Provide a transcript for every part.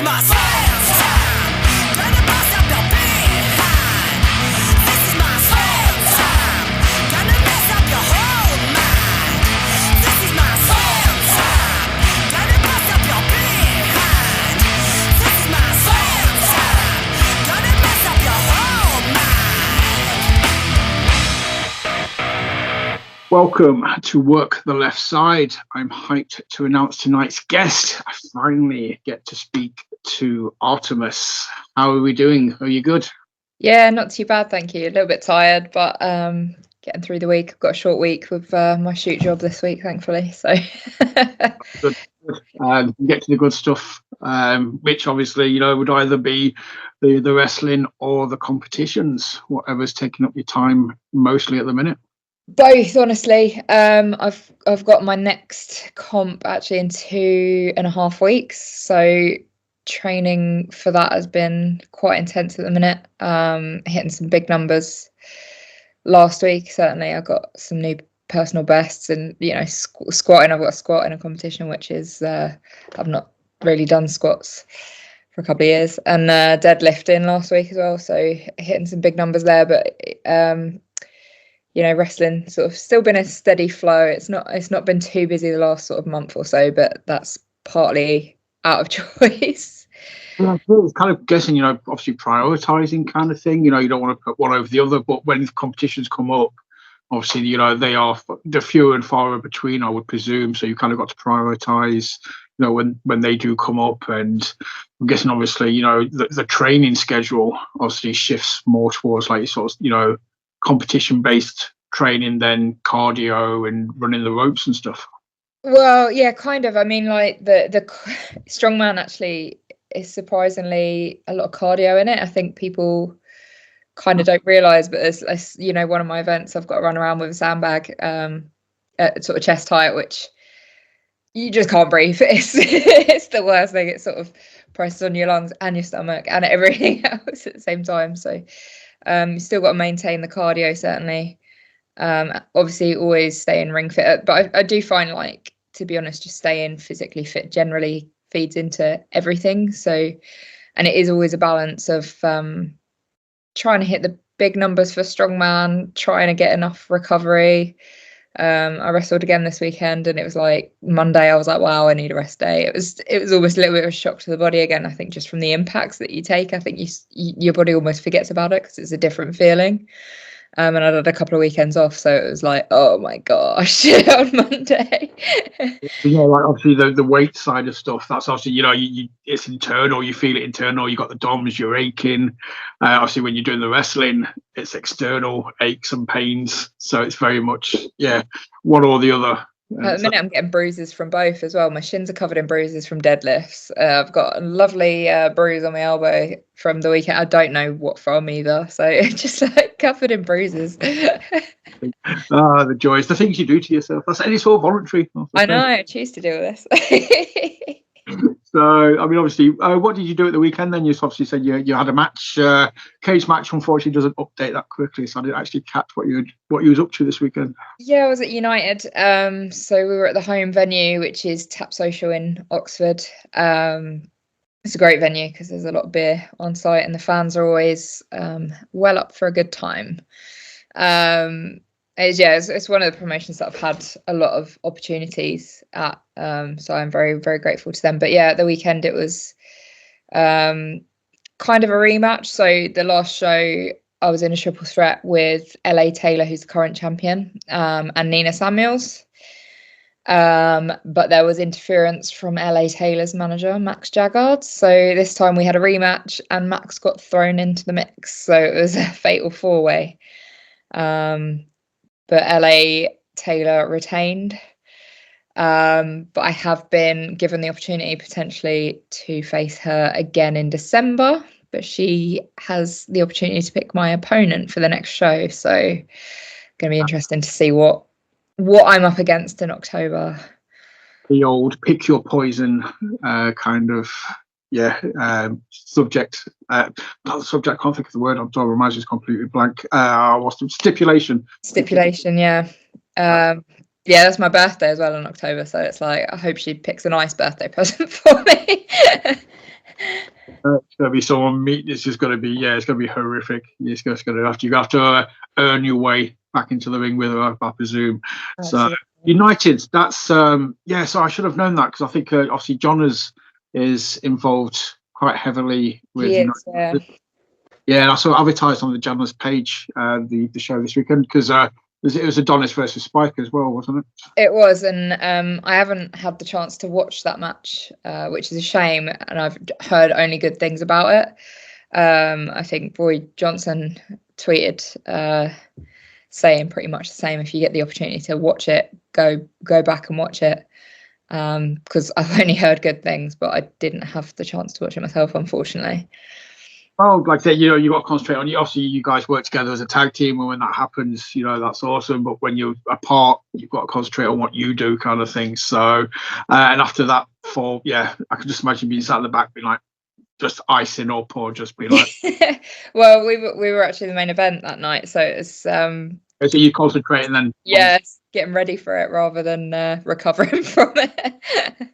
my swim time. Gonna bust up your behind. This is my swim time. Gonna mess up your whole mind. This is my swim time. Gonna bust up your behind. This is my swim time. Gonna mess up your whole mind. Welcome to Work the Left Side. I'm hyped to announce tonight's guest. I finally get to speak to Artemis. How are we doing? Are you good? Yeah, not too bad, thank you. A little bit tired, but getting through the week. I've got a short week with my shoot job this week, thankfully. So Good. Get to the good stuff, which obviously, you know, would either be the wrestling or the competitions, whatever's taking up your time mostly at the minute. both, honestly. I've got my next comp actually in 2.5 weeks. So training for that has been quite intense at the minute. Hitting some big numbers last week. Certainly, I got some new personal bests, and squatting. I've got a squat in a competition, which is I've not really done squats for a couple of years, and deadlifting last week as well. So hitting some big numbers there, but wrestling sort of still been a steady flow. It's not been too busy the last sort of month or so, but that's partly out of choice. Yeah, it's kind of guessing, obviously prioritizing kind of thing. You don't want to put one over the other, but when competitions come up, obviously, they're fewer and far between, I would presume. So you kind of got to prioritize, when they do come up. And I'm guessing, obviously, the training schedule obviously shifts more towards like sort of, competition-based training than cardio and running the ropes and stuff. Well, yeah, kind of. I mean, like the strongman actually is surprisingly a lot of cardio in it. I think people kind of don't realize, but as one of my events, I've got to run around with a sandbag at sort of chest height, which you just can't breathe. It's the worst thing. It sort of presses on your lungs and your stomach and everything else at the same time. So you still got to maintain the cardio, certainly. Obviously always stay in ring fit, but I do find, like, to be honest, just staying physically fit generally feeds into everything. So, and it is always a balance of trying to hit the big numbers for strongman, trying to get enough recovery. I wrestled again this weekend, and it was like Monday I was like, wow, I need a rest day. It was almost a little bit of a shock to the body again. I think just from the impacts that you take, I think your body almost forgets about it because it's a different feeling. And I had a couple of weekends off, so it was like, oh my gosh, on Monday. Yeah, like obviously the weight side of stuff, that's obviously, it's internal, you feel it internal, you got the DOMs, you're aching. Obviously when you're doing the wrestling, it's external aches and pains. So it's very much, one or the other. At the minute, I'm getting bruises from both as well. My shins are covered in bruises from deadlifts. I've got a lovely bruise on my elbow from the weekend. I don't know what from either. So it's just like covered in bruises. The joys, the things you do to yourself. And it's all voluntary. I know. I choose to do this. So, I mean, obviously, what did you do at the weekend then? You obviously said you had a match, cage match. Unfortunately, doesn't update that quickly, so I didn't actually catch what you was up to this weekend. Yeah, I was at United. So we were at the home venue, which is Tap Social in Oxford. It's a great venue because there's a lot of beer on site, and the fans are always well up for a good time. It's one of the promotions that I've had a lot of opportunities at, so I'm very, very grateful to them. But yeah, at the weekend it was kind of a rematch. So the last show I was in a triple threat with LA Taylor, who's the current champion, and Nina Samuels. But there was interference from LA Taylor's manager, Max Jaggard. So this time we had a rematch, and Max got thrown into the mix. So it was a fatal four-way. But LA Taylor retained. But I have been given the opportunity potentially to face her again in December, but she has the opportunity to pick my opponent for the next show. So going to be interesting to see what I'm up against in October. The old pick your poison kind of subject. Not subject, I can't think of the word. I'm sorry, my mind's just completely blank. What's the stipulation? Stipulation, yeah. Yeah, that's my birthday as well in October, so it's like I hope she picks a nice birthday present for me. going to be someone meet. It's just going to be, it's going to be horrific. It's just going to have to earn your way back into the ring with her, I presume. Absolutely. So United, that's So I should have known that, because I think obviously John is involved quite heavily with He United. is, Yeah, I saw advertised on the Janus page the show this weekend, because it was Adonis versus Spike as well, wasn't it? It was, and I haven't had the chance to watch that match, which is a shame, and I've heard only good things about it. I think Roy Johnson tweeted saying pretty much the same. If you get the opportunity to watch it, go back and watch it, because I've only heard good things, but I didn't have the chance to watch it myself, unfortunately. Oh, like I said, you got to concentrate on you. Obviously, you guys work together as a tag team, and when that happens, that's awesome. But when you're apart, you've got to concentrate on what you do, kind of thing. So, and after that fall, I can just imagine being sat in the back, being like, just icing up, or just being like. Well, we were actually the main event that night, so it's So you concentrate and then. Yes, getting ready for it rather than recovering from it.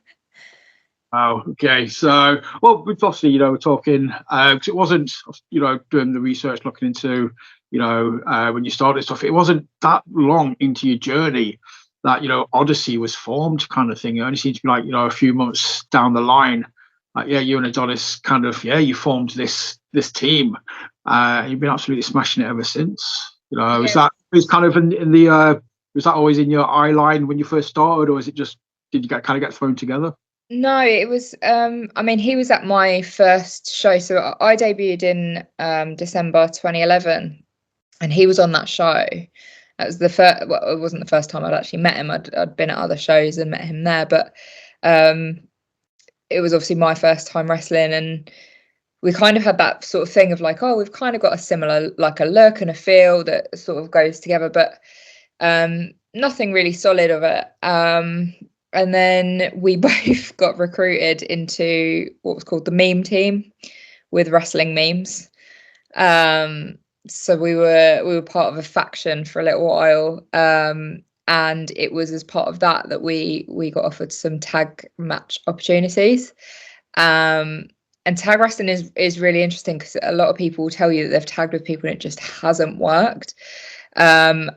Oh, okay. So, well, obviously, we're talking, because it wasn't, doing the research, looking into, when you started stuff, it wasn't that long into your journey that, Odyssey was formed, kind of thing. It only seemed to be like, a few months down the line, like, you and Adonis kind of, you formed this team. You've been absolutely smashing it ever since. Is that kind of in the, was that always in your eye line when you first started, or is it just, did you kind of get thrown together? No, it was he was at my first show, so I debuted in December 2011, and he was on that show. That was the first, well, it wasn't the first time I'd actually met him. I'd been at other shows and met him there, but it was obviously my first time wrestling, and we kind of had that sort of thing of like, oh, we've kind of got a similar, like, a look and a feel that sort of goes together, but nothing really solid of it. And then we both got recruited into what was called the meme team with wrestling memes. So we were part of a faction for a little while. And it was as part of that we got offered some tag match opportunities. And tag wrestling is really interesting, because a lot of people will tell you that they've tagged with people and it just hasn't worked. And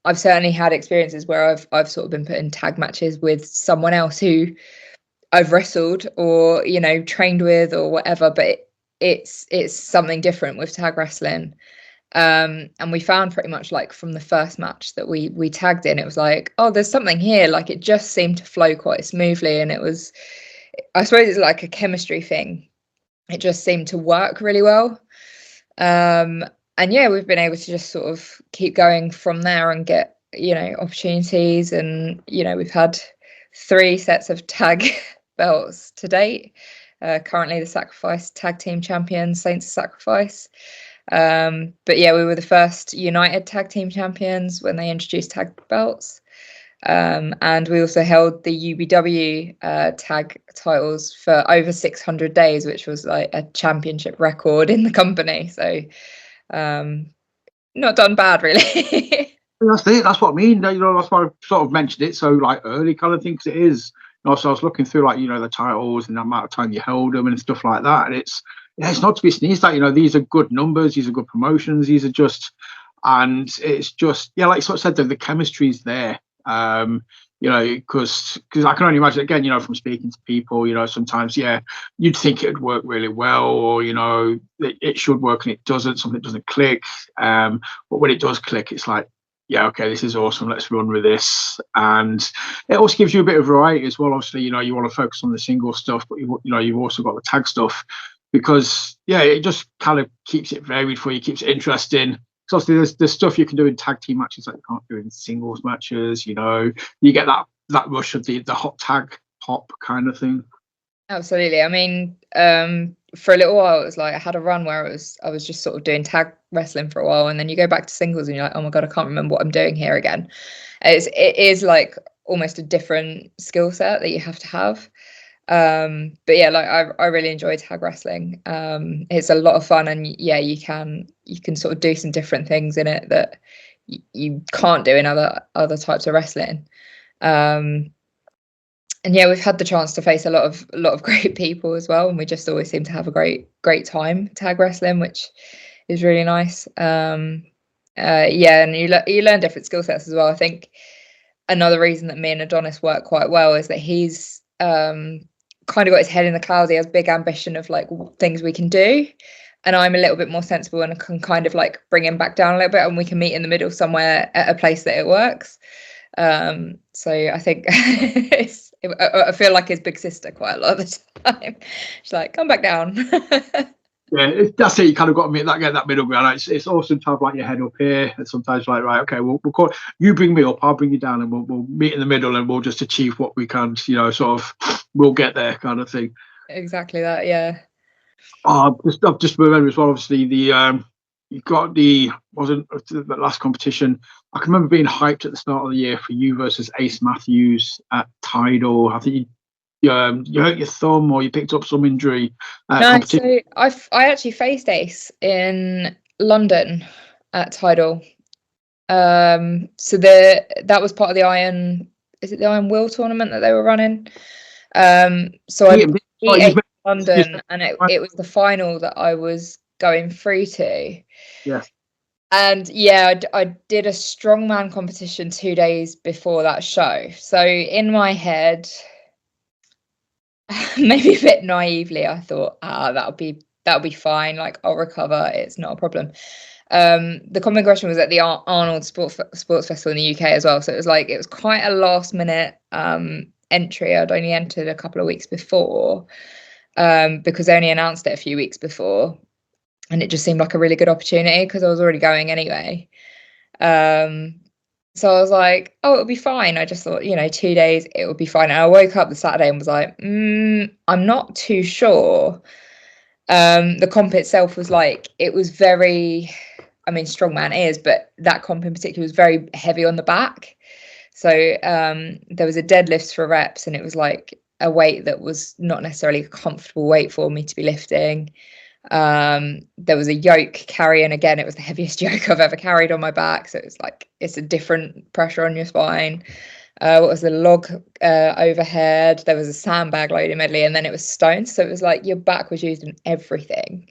I've certainly had experiences where I've sort of been put in tag matches with someone else who I've wrestled or trained with or whatever, but it's something different with tag wrestling. And we found pretty much like from the first match that we tagged in, it was like, oh, there's something here. Like, it just seemed to flow quite smoothly, and it was, I suppose it's like a chemistry thing. It just seemed to work really well. And we've been able to just sort of keep going from there and get, opportunities. And, we've had 3 sets of tag belts to date. Currently the Sacrifice tag team champions, Saints of Sacrifice. But we were the first United tag team champions when they introduced tag belts. And we also held the UBW tag titles for over 600 days, which was like a championship record in the company. So not done bad, really. That's what I mean. That's why I sort of mentioned it so like early, kind of thing, because it is. So I was looking through like the titles and the amount of time you held them and stuff like that, and it's not to be sneezed at. These are good numbers, these are good promotions, these are just, and it's just like sort of said, the chemistry's there. Because I can only imagine, again, from speaking to people, sometimes, you'd think it'd work really well, or, it should work and it doesn't, something doesn't click. But when it does click, it's like, okay, this is awesome, let's run with this. And it also gives you a bit of variety as well. Obviously, you want to focus on the single stuff, but, you've also got the tag stuff, because, it just kind of keeps it varied for you, keeps it interesting. So obviously there's stuff you can do in tag team matches that you can't do in singles matches. You get that rush of the hot tag pop kind of thing. Absolutely. I mean, for a little while, it was like I had a run where I was just sort of doing tag wrestling for a while, and then you go back to singles and you're like, oh my god, I can't remember what I'm doing here again. It is like almost a different skill set that you have to have. But I really enjoy tag wrestling. It's a lot of fun, and you can sort of do some different things in it that you can't do in other types of wrestling. yeah, we've had the chance to face a lot of great people as well, and we just always seem to have a great time tag wrestling, which is really nice. Yeah, and you learn different skill sets as well. I think another reason that me and Adonis work quite well is that he's kind of got his head in the clouds. He has big ambition of like things we can do, and I'm a little bit more sensible and can kind of like bring him back down a little bit, and we can meet in the middle somewhere at a place that it works. So I think I feel like his big sister quite a lot of the time. She's like, come back down. Yeah, that's it. You kind of got to get that middle ground. It's awesome to have like your head up here, and sometimes like, right, okay, we'll call you, bring me up, I'll bring you down, and we'll meet in the middle, and we'll just achieve what we can. Sort of, we'll get there, kind of thing. Exactly that, yeah. I've just remember as well. Obviously, you got the last competition. I can remember being hyped at the start of the year for you versus Ace Matthews at Tidal. I think you hurt your thumb or you picked up some injury. No, so I actually faced Ace in London at Tidal. So that was part of the Iron Will tournament that they were running. So I beat Ace in London, and it was the final that I was going through to. Yeah. And yeah, I did a strongman competition 2 days before that show. So in my head, maybe a bit naively, I thought, that'll be fine. Like, I'll recover. It's not a problem. The common question was at the Arnold Sports Festival in the UK as well. So it was quite a last minute entry. I'd only entered a couple of weeks before because they only announced it a few weeks before. And it just seemed like a really good opportunity because I was already going anyway. So I was like, oh, it'll be fine. I just thought, 2 days, it would be fine. And I woke up the Saturday and was like, I'm not too sure. The comp itself was like, it was very, strongman is, but that comp in particular was very heavy on the back. So there was a deadlifts for reps, and it was like a weight that was not necessarily a comfortable weight for me to be lifting. There was a yoke carry, and again, it was the heaviest yoke I've ever carried on my back. So it's a different pressure on your spine. What was the log overhead? There was a sandbag loading medley, and then it was stones. So it was like your back was used in everything.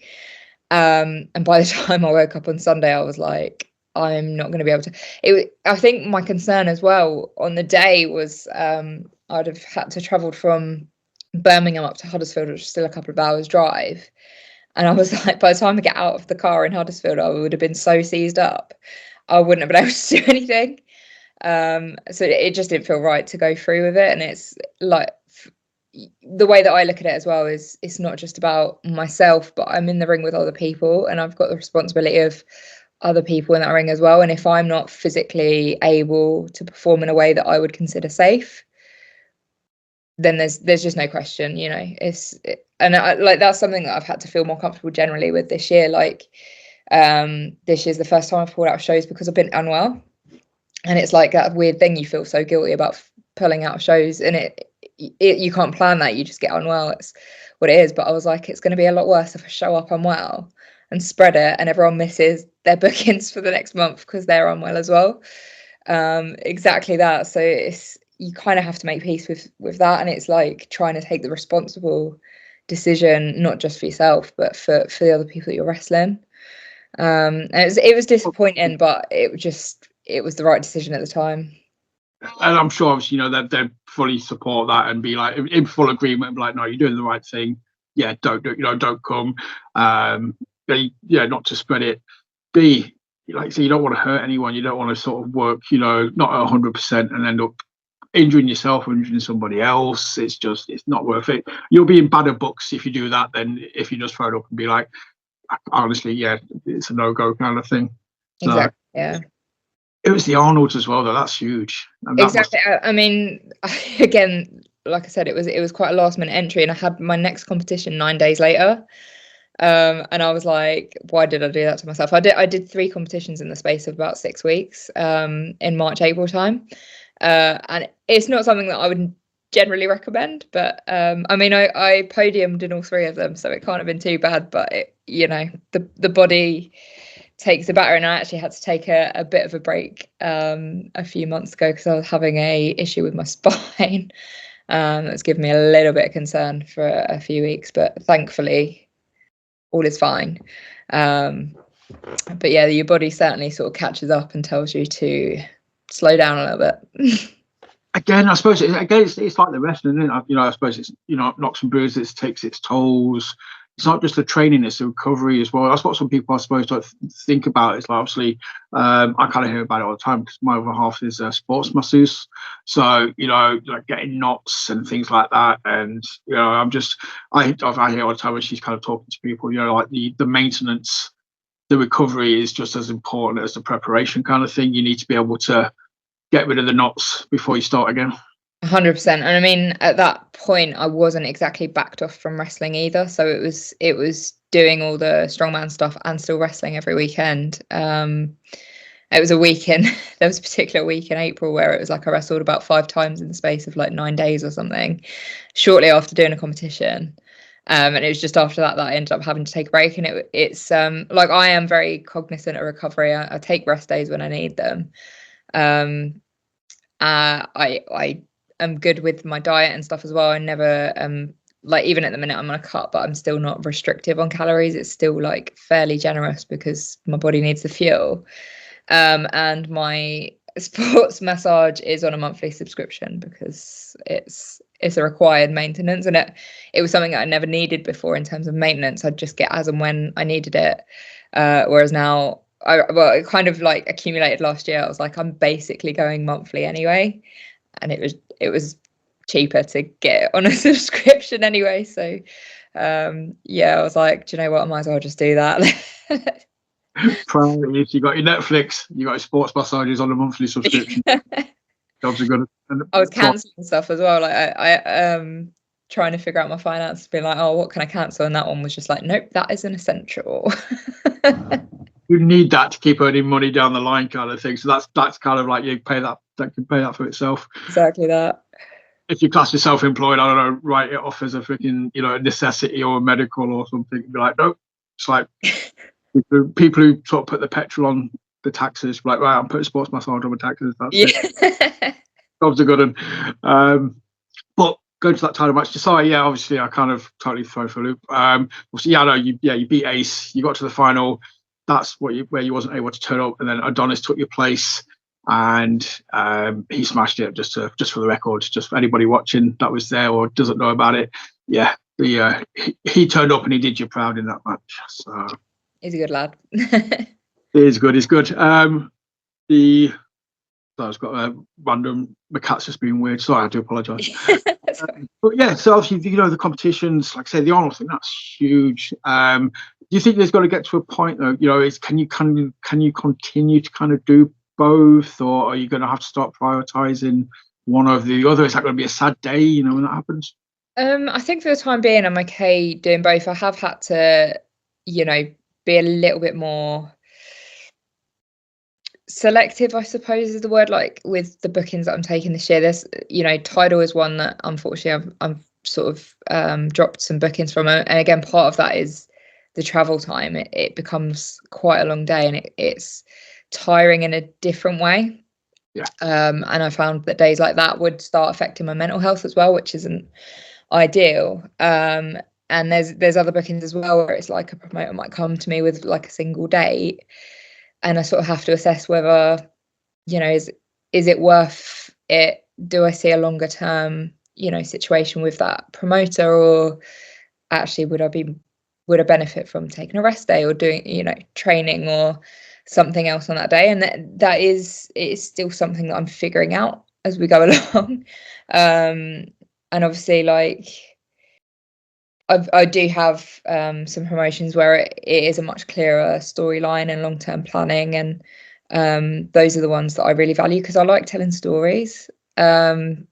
And by the time I woke up on Sunday, I was like, I'm not going to be able to. I think my concern as well on the day was I'd have had to travel from Birmingham up to Huddersfield, which is still a couple of hours drive. And I was like, by the time I get out of the car in Huddersfield, I would have been so seized up. I wouldn't have been able to do anything. So it just didn't feel right to go through with it. And it's like, the way that I look at it as well is it's not just about myself, but I'm in the ring with other people, and I've got the responsibility of other people in that ring as well. And if I'm not physically able to perform in a way that I would consider safe, then there's just no question, that's something that I've had to feel more comfortable generally with this year. Like, this year's the first time I've pulled out of shows because I've been unwell, and it's like that weird thing, you feel so guilty about pulling out of shows, and you can't plan that, you just get unwell. It's what it is. But I was like, it's going to be a lot worse if I show up unwell and spread it, and everyone misses their bookings for the next month because they're unwell as well. Exactly that. So you kind of have to make peace with that, and it's like trying to take the responsible decision, not just for yourself but for the other people that you're wrestling. And it was disappointing, but it was the right decision at the time. And I'm sure obviously they fully support that and be like in full agreement, and be like, no, you're doing the right thing. Yeah, don't come. Not to spread it. So you don't want to hurt anyone. You don't want to sort of work not at 100% and end up injuring yourself or injuring somebody else. It's not worth it. You'll be in badder books if you do that than if you just throw it up and be like, honestly, yeah, it's a no-go kind of thing. Exactly. Yeah. It was the Arnolds as well, though. That's huge. Exactly. Again, like I said, it was quite a last-minute entry, and I had my next competition 9 days later. And I was like, why did I do that to myself? I did 3 competitions in the space of about 6 weeks in March, April time. And it's not something that I would generally recommend, but I podiumed in all 3 of them, so it can't have been too bad. But the body takes the batter, and I actually had to take a bit of a break a few months ago because I was having a issue with my spine. That's given me a little bit of concern for a few weeks, but thankfully all is fine. But yeah, your body certainly sort of catches up and tells you to slow down a little bit. Again, I suppose it's like the wrestling, isn't it? I suppose it's, knocks and bruises, takes its tolls. It's not just the training, it's the recovery as well. That's what some people, I suppose, don't think about. It's like, obviously, I kind of hear about it all the time because my other half is a sports masseuse. So, like getting knots and things like that. And, I hear all the time when she's kind of talking to people, like the maintenance, the recovery is just as important as the preparation kind of thing. You need to be able to get rid of the knots before you start again. 100%. And I mean, at that point, I wasn't exactly backed off from wrestling either. So it was doing all the strongman stuff and still wrestling every weekend. It was a weekend. There was a particular week in April where it was like I wrestled about 5 times in the space of like 9 days or something, shortly after doing a competition. And it was just after that I ended up having to take a break. And it's like, I am very cognizant of recovery. I take rest days when I need them. I am good with my diet and stuff as well. I never like, even at the minute I'm on a cut, but I'm still not restrictive on calories. It's still like fairly generous because my body needs the fuel. And my sports massage is on a monthly subscription because it's a required maintenance, and it was something that I never needed before in terms of maintenance. I'd just get as and when I needed it, whereas now it kind of like accumulated last year. I was like, I'm basically going monthly anyway, and it was cheaper to get on a subscription anyway. So I was like, do you know what, I might as well just do that. Priorities. You got your Netflix, you got your sports massages on a monthly subscription. Jobs are good. I was cancelling stuff as well. Like I trying to figure out my finances, being like, oh, what can I cancel? And that one was just like, nope, that is an essential. You need that to keep earning money down the line, kind of thing. So that's kind of like, you pay that can pay that for itself. Exactly that. If you class yourself employed, I don't know, write it off as a freaking, a necessity or a medical or something. Be like, nope. It's like people who sort of put the petrol on the taxes, like, right, I'm putting sports massage on the taxes. That's it. Jobs are good. But going to that title match, sorry, obviously I kind of totally throw for a loop. Obviously, I know you beat Ace, you got to the final. That's where you wasn't able to turn up, and then Adonis took your place, and he smashed it. Just for the record, just for anybody watching that was there or doesn't know about it, he turned up and he did you proud in that match. So he's a good lad. He's good. I've got a random. My cat's just being weird. Sorry, I do apologise. But yeah, so obviously, the competitions, like I say, the Arnold thing, that's huge. Do you think there's got to get to a point though? Can you continue to kind of do both, or are you going to have to start prioritising one over the other? Is that going to be a sad day, when that happens? I think for the time being, I'm okay doing both. I have had to, be a little bit more selective, I suppose is the word, like with the bookings that I'm taking this year. There's, Tidal is one that unfortunately I'm sort of dropped some bookings from, and again, part of that is the travel time. It becomes quite a long day, and it's tiring in a different way. And I found that days like that would start affecting my mental health as well, which isn't ideal. And there's other bookings as well where it's like a promoter might come to me with like a single date, and I sort of have to assess whether, is it worth it? Do I see a longer term, situation with that promoter, or actually would I benefit from taking a rest day or doing, training or something else on that day? And it's still something that I'm figuring out as we go along. And obviously, like, I do have some promotions where it is a much clearer storyline and long-term planning, and those are the ones that I really value because I like telling stories. And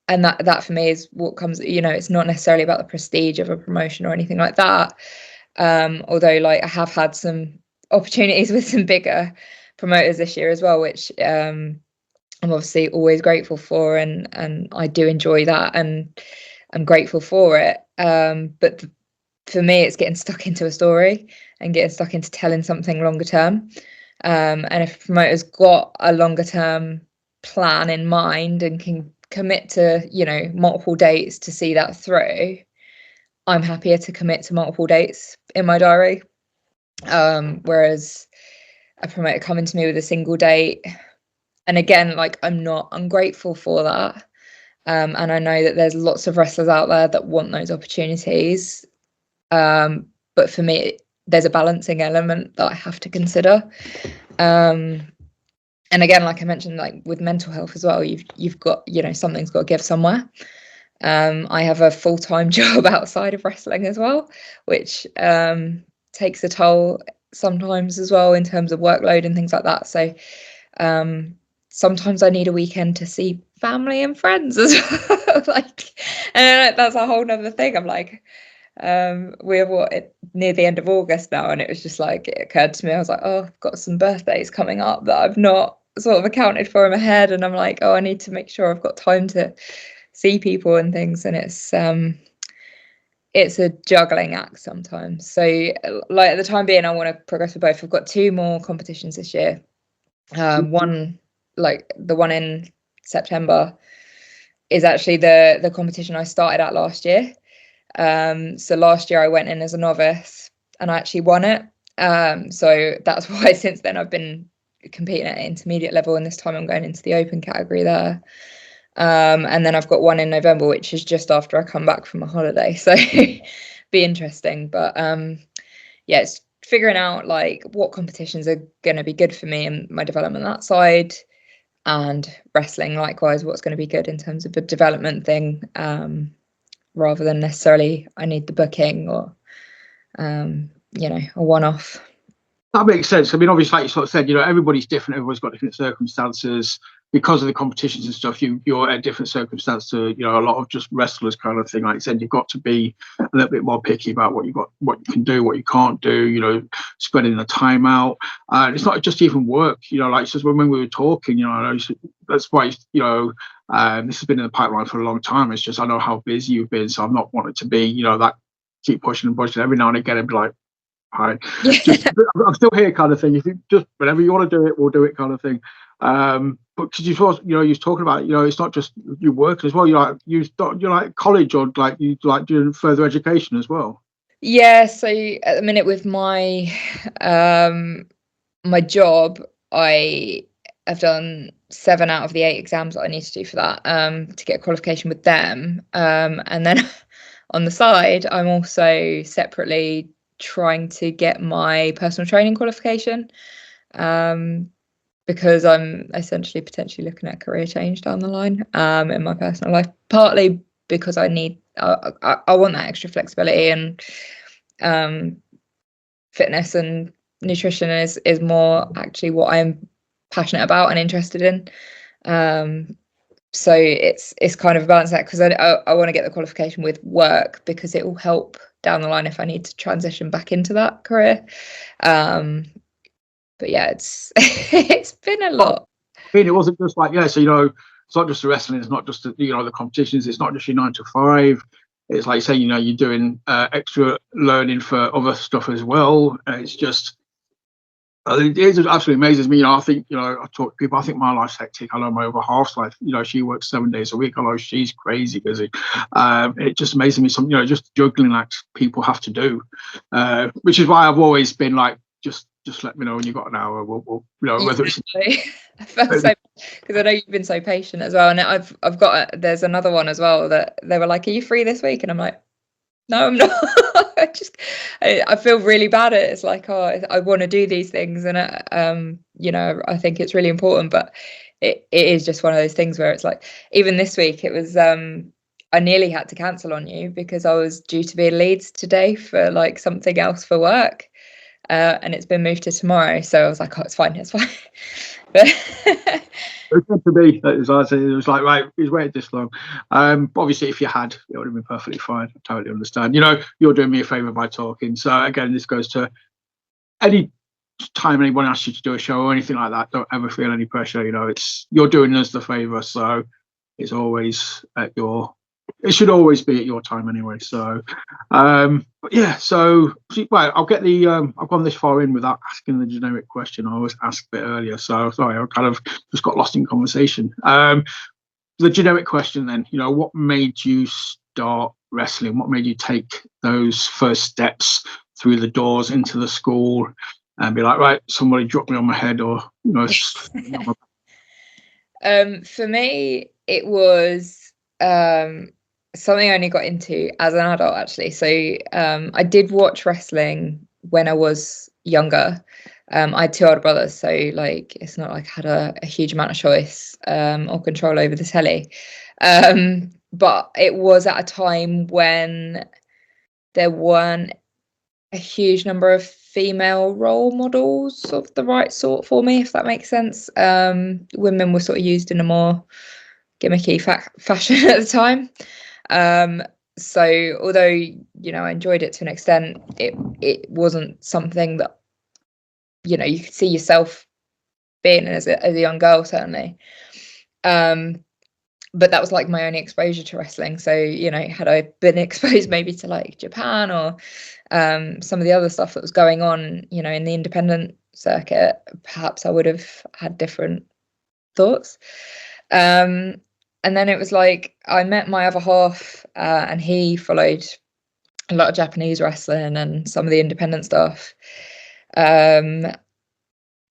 that for me is what comes, it's not necessarily about the prestige of a promotion or anything like that. Although, like, I have had some opportunities with some bigger promoters this year as well, which I'm obviously always grateful for, and I do enjoy that, and I'm grateful for it. But for me, it's getting stuck into a story and getting stuck into telling something longer term. And if a promoter's got a longer term plan in mind and can commit to, you know, multiple dates to see that through, I'm happier to commit to multiple dates in my diary. Whereas a promoter coming to me with a single date, and again, like, I'm grateful for that. And I know that there's lots of wrestlers out there that want those opportunities. But for me, there's a balancing element that I have to consider. And again, like I mentioned, like with mental health as well, you've got, you know, something's got to give somewhere. I have a full-time job outside of wrestling as well, which takes a toll sometimes as well in terms of workload and things like that. So sometimes I need a weekend to see family and friends as well. Like, and that's a whole nother thing. I'm like, we're near the end of August now, and it was just like, it occurred to me, I was like, oh, I've got some birthdays coming up that I've not sort of accounted for in my head, and I'm like, oh, I need to make sure I've got time to see people and things. And it's a juggling act sometimes. So like at the time being, I want to progress with both. I've got 2 more competitions this year. One, like the one in September, is actually the competition I started at last year. So last year I went in as a novice and I actually won it. So that's why since then I've been competing at intermediate level, and this time I'm going into the open category there. And then I've got one in November, which is just after I come back from a holiday. So be interesting. But yeah, it's figuring out like what competitions are going to be good for me and my development that side, and wrestling likewise, what's going to be good in terms of a development thing, rather than necessarily I need the booking or you know, a one-off. That makes sense. I mean, obviously, like you sort of said, you know, everybody's different. Everybody's got different circumstances because of the competitions and stuff. You're at a different circumstance to, you know, a lot of just wrestlers kind of thing. Like you said, you've got to be a little bit more picky about what you can do, what you can't do. You know, spreading the time out. And it's not just even work. You know, like it's just when we were talking, you know, that's why, you know, this has been in the pipeline for a long time. It's just I know how busy you've been, so I'm not wanting to be, you know, that keep pushing and pushing every now and again and be like, hi, I'm still here kind of thing. If you just whenever you want to do it, we'll do it kind of thing. But because you know, you're talking about, you know, it's not just you work as well. You're like college, or like you like doing further education as well. Yeah. So at the minute with my my job, I have done 7 out of the 8 exams that I need to do for that, to get a qualification with them. And then on the side, I'm also separately trying to get my personal training qualification, because I'm essentially potentially looking at career change down the line, in my personal life, partly because I want that extra flexibility, and fitness and nutrition is more actually what I'm passionate about and interested in. So it's kind of a balance that, because I want to get the qualification with work, because it will help down the line if I need to transition back into that career. But yeah, it's it's been a lot. I mean, it wasn't just like, yeah, so, you know, it's not just the wrestling, it's not just the, you know, the competitions, it's not just your 9 to 5. It's like, say, you know, you're doing extra learning for other stuff as well. It's just, it absolutely amazes me. You know, I think, you know, I talk to people, I think my life's hectic. I know my other half's life, you know, she works 7 days a week. I know she's crazy busy. It just amazes me, some, you know, just juggling acts people have to do, which is why I've always been like, just let me know when you've got an hour. We'll you know, whether it's. I felt so, because I know you've been so patient as well, and I've got there's another one as well that they were like, "Are you free this week?" And I'm like, "No, I'm not." I feel really bad at it. It's like, oh, I want to do these things, and you know, I think it's really important, but it is just one of those things where it's like, even this week, it was I nearly had to cancel on you because I was due to be in Leeds today for like something else for work. And it's been moved to tomorrow, so I was like, "Oh, it's fine." But It was to be. It was like, right, he's waited this long. But obviously, if you had, it would have been perfectly fine. I totally understand. You know, you're doing me a favour by talking. So again, this goes to any time anyone asks you to do a show or anything like that. Don't ever feel any pressure. You know, you're doing us the favour, so it's always at your. It should always be at your time anyway. So, but yeah. So, well, I'll get the. I've gone this far in without asking the generic question I was asked a bit earlier. So sorry, I kind of just got lost in conversation. the generic question then, what made you start wrestling? What made you take those first steps through the doors into the school and be like, right, somebody dropped me on my head, or for me, it was something I only got into as an adult, actually. So I did watch wrestling when I was younger. I had two older brothers, so like it's not like I had a huge amount of choice or control over the telly. But it was at a time when there weren't a huge number of female role models of the right sort for me, if that makes sense. Women were sort of used in a more gimmicky fashion at the time. So although I enjoyed it to an extent, it wasn't something that you could see yourself being as a young girl, certainly. But that was like my only exposure to wrestling. So had I been exposed maybe to like Japan or some of the other stuff that was going on in the independent circuit, perhaps I would have had different thoughts. And then it was like I met my other half, and he followed a lot of Japanese wrestling and some of the independent stuff. And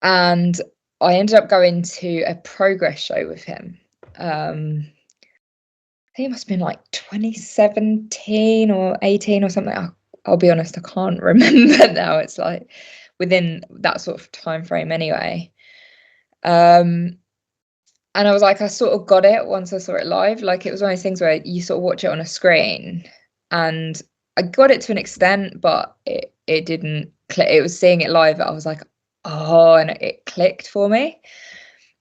I ended up going to a Progress show with him. I think it must have been like 2017 or 18 or something. I'll be honest, I can't remember now. It's like within that sort of time frame anyway. And I was like, I sort of got it once I saw it live. Like it was one of those things where you sort of watch it on a screen, and I got it to an extent, but it didn't click. It was seeing it live that I was like, oh, and it clicked for me.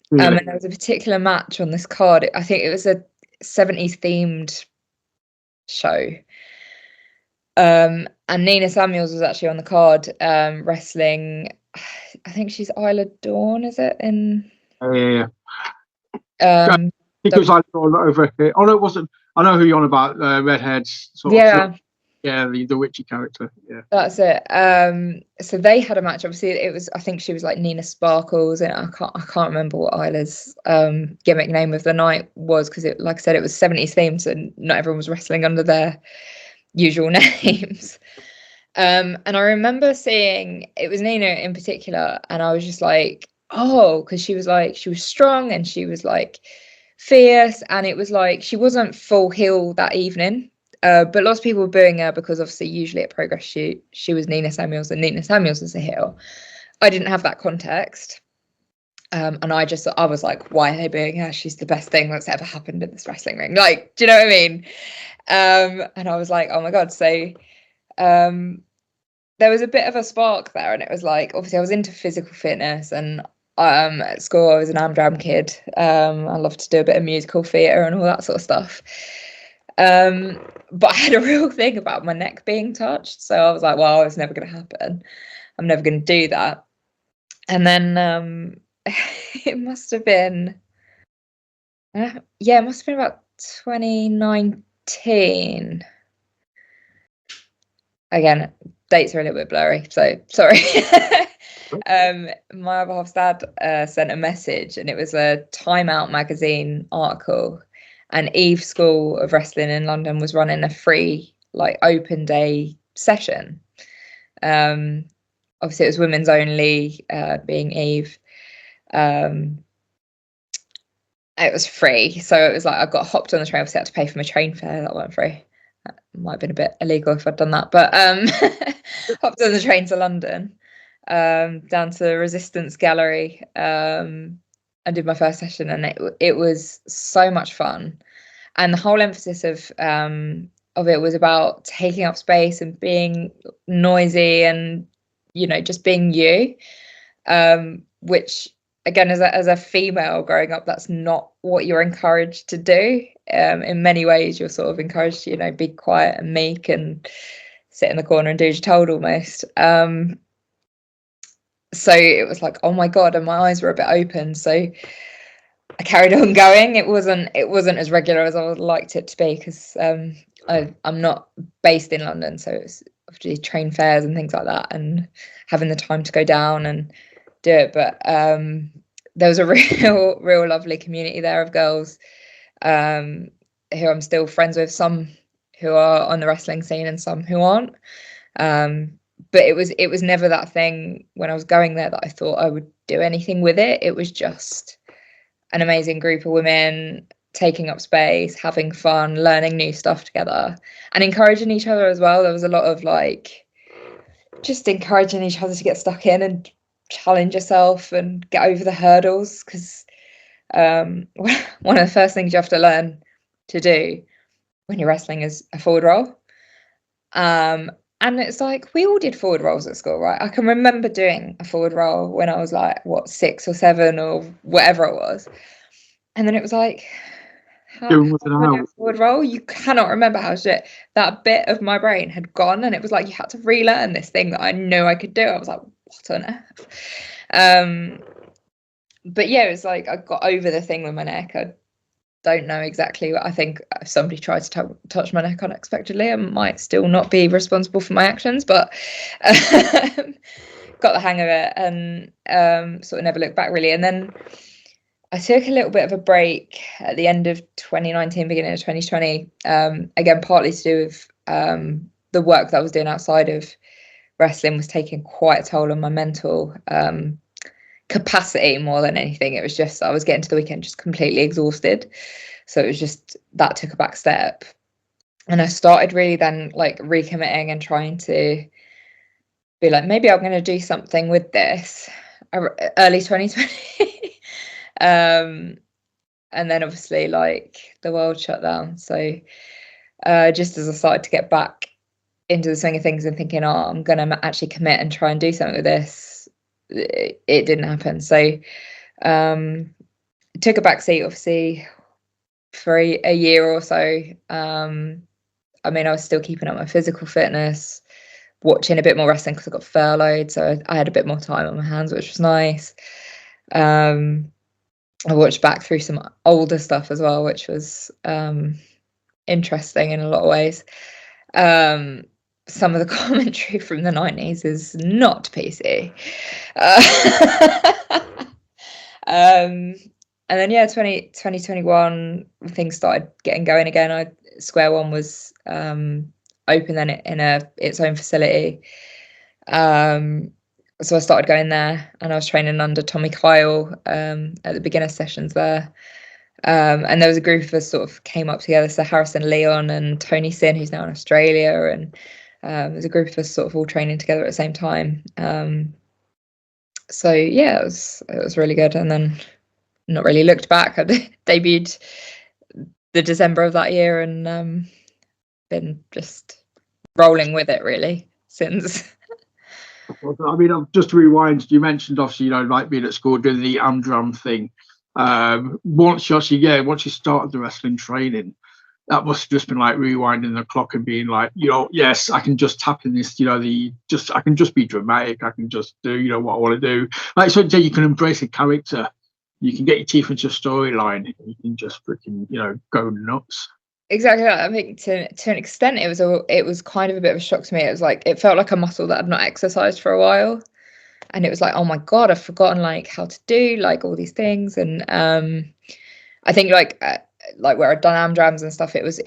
And there was a particular match on this card. I think it was a 70s themed show. And Nina Samuels was actually on the card, wrestling. I think she's Isla Dawn, is it? Yeah. I think it was like over here. Oh no, it wasn't. I know who you're on about. Redheads. Yeah, the witchy character. Yeah, that's it. So they had a match. Obviously, it was. I think she was like Nina Sparkles, and I can't remember what Isla's gimmick name of the night was, because it, like I said, it was 70s themed, so not everyone was wrestling under their usual names. And I remember seeing it was Nina in particular, and I was just like, oh, because she was strong and she was like fierce, and it was like she wasn't full heel that evening. But lots of people were booing her because obviously usually at Progress she was Nina Samuels, and Nina Samuels was a heel. I didn't have that context. And I was like, why are they booing her? She's the best thing that's ever happened in this wrestling ring. Like, do you know what I mean? And I was like, oh my God. So there was a bit of a spark there, and it was like, obviously I was into physical fitness, and at school I was an Amdram kid. I loved to do a bit of musical theatre and all that sort of stuff. But I had a real thing about my neck being touched, so I was like, well, it's never going to happen. I'm never going to do that. And then it must have been about 2019. Again, dates are a little bit blurry, so sorry. My other half's dad sent a message, and it was a Time Out magazine article, and Eve School of Wrestling in London was running a free like open day session. Obviously it was women's only, being Eve. It was free, so it was like I got hopped on the train. Obviously I had to pay for my train fare. That weren't free. That might have been a bit illegal if I'd done that, but hopped on the train to London, down to the Resistance Gallery, and did my first session, and it was so much fun. And the whole emphasis of it was about taking up space and being noisy and just being you, which again, as a female growing up, that's not what you're encouraged to do. In many ways, you're sort of encouraged to, be quiet and meek and sit in the corner and do as you're told almost. So it was like, oh my God, and my eyes were a bit open. So I carried on going. It wasn't as regular as I would liked it to be, because I'm not based in London, so it's obviously train fares and things like that, and having the time to go down and do it. But there was a real lovely community there of girls, who I'm still friends with, some who are on the wrestling scene and some who aren't. But it was never that thing when I was going there that I thought I would do anything with it. It was just an amazing group of women taking up space, having fun, learning new stuff together, and encouraging each other as well. There was a lot of like just encouraging each other to get stuck in and challenge yourself and get over the hurdles, because one of the first things you have to learn to do when you're wrestling is a forward roll. And it's like, we all did forward rolls at school, right? I can remember doing a forward roll when I was like, what, 6 or 7 or whatever it was. And then it was like, how do I do a forward roll? You cannot remember how shit that bit of my brain had gone. And it was like, you had to relearn this thing that I knew I could do. I was like, what on earth? But yeah, it was like, I got over the thing with my neck. I don't know exactly what. I think if somebody tried to touch my neck unexpectedly, I might still not be responsible for my actions, but got the hang of it, and sort of never looked back really. And then I took a little bit of a break at the end of 2019, beginning of 2020, again partly to do with the work that I was doing outside of wrestling was taking quite a toll on my mental capacity more than anything. It was just, I was getting to the weekend just completely exhausted, so it was just that took a back step, and I started really then like recommitting and trying to be like, maybe I'm going to do something with this early 2020. And then obviously like the world shut down, so just as I started to get back into the swing of things and thinking, oh, I'm going to actually commit and try and do something with this, it didn't happen. So it took a back seat obviously for a year or so. I mean, I was still keeping up my physical fitness, watching a bit more wrestling because I got furloughed, so I had a bit more time on my hands, which was nice. I watched back through some older stuff as well, which was interesting in a lot of ways. Some of the commentary from the 90s is not PC. And then 2021 things started getting going again. Square One was open then in its own facility, so I started going there, and I was training under Tommy Kyle at the beginner sessions there. And there was a group of us sort of came up together, so Harrison Leon and Tony Sin, who's now in Australia, and there's a group of us sort of all training together at the same time. So yeah, it was really good. And then not really looked back. I debuted the December of that year, and been just rolling with it really since. I mean, just to rewind, you mentioned obviously, like being at school doing the Amdram thing. Once you started the wrestling training, that must have just been like rewinding the clock and being like, yes, I can just tap in this, I can just be dramatic. I can just do, what I want to do. Like, so you can embrace a character, you can get your teeth into a storyline, you can just freaking, go nuts. Exactly. I think to an extent, it was kind of a bit of a shock to me. It was like, it felt like a muscle that I'd not exercised for a while. And it was like, oh my God, I've forgotten like how to do like all these things. And I think like where I'd done Amdrams and stuff, I was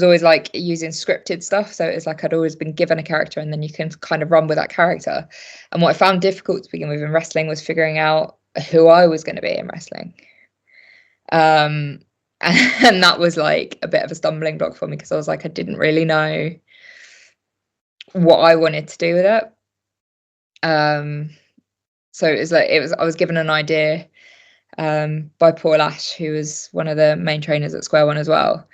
always like using scripted stuff. So it was like I'd always been given a character, and then you can kind of run with that character. And what I found difficult to begin with in wrestling was figuring out who I was going to be in wrestling. And that was like a bit of a stumbling block for me, because I was like, I didn't really know what I wanted to do with it. So I was given an idea by Paul Ash, who was one of the main trainers at Square One as well.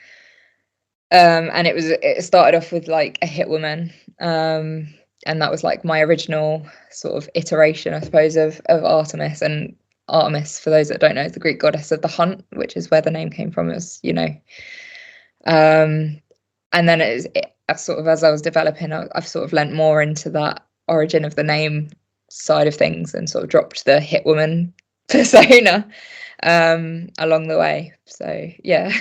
And it started off with like a hit woman. And that was like my original sort of iteration, I suppose, of Artemis. And Artemis, for those that don't know, is the Greek goddess of the hunt, which is where the name came from, and then as I was developing, I've sort of lent more into that origin of the name side of things, and sort of dropped the hit woman persona along the way. So yeah.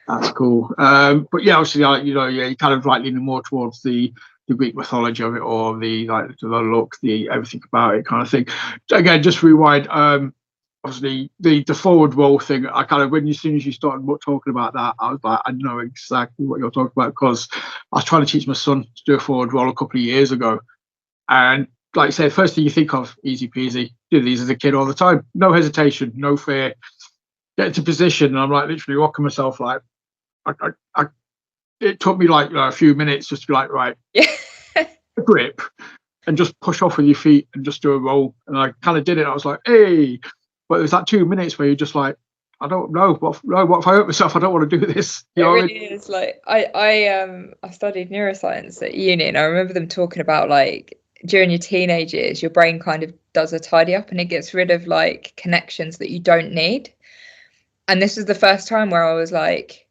That's cool. But yeah, obviously, you kind of like leaning more towards the Greek mythology of it, or the look, the everything about it kind of thing. Again, just rewind. obviously the forward roll thing, I kind of, as soon as you started talking about that, I was like, I know exactly what you're talking about, because I was trying to teach my son to do a forward roll a couple of years ago. And like I said, first thing you think of, easy peasy, do these as a kid all the time, no hesitation, no fear, get into position. And I'm like literally rocking myself, like it took me like a few minutes just to be like, right, grip, and just push off with your feet and just do a roll. And I kind of did it. I was like, hey, but there's that 2 minutes where you're just like, I don't know what if I hurt myself? I don't want to do this. It really is. Like I studied neuroscience at uni, and I remember them talking about like during your teenage years, your brain kind of does a tidy up and it gets rid of like connections that you don't need. And this was the first time where I was like,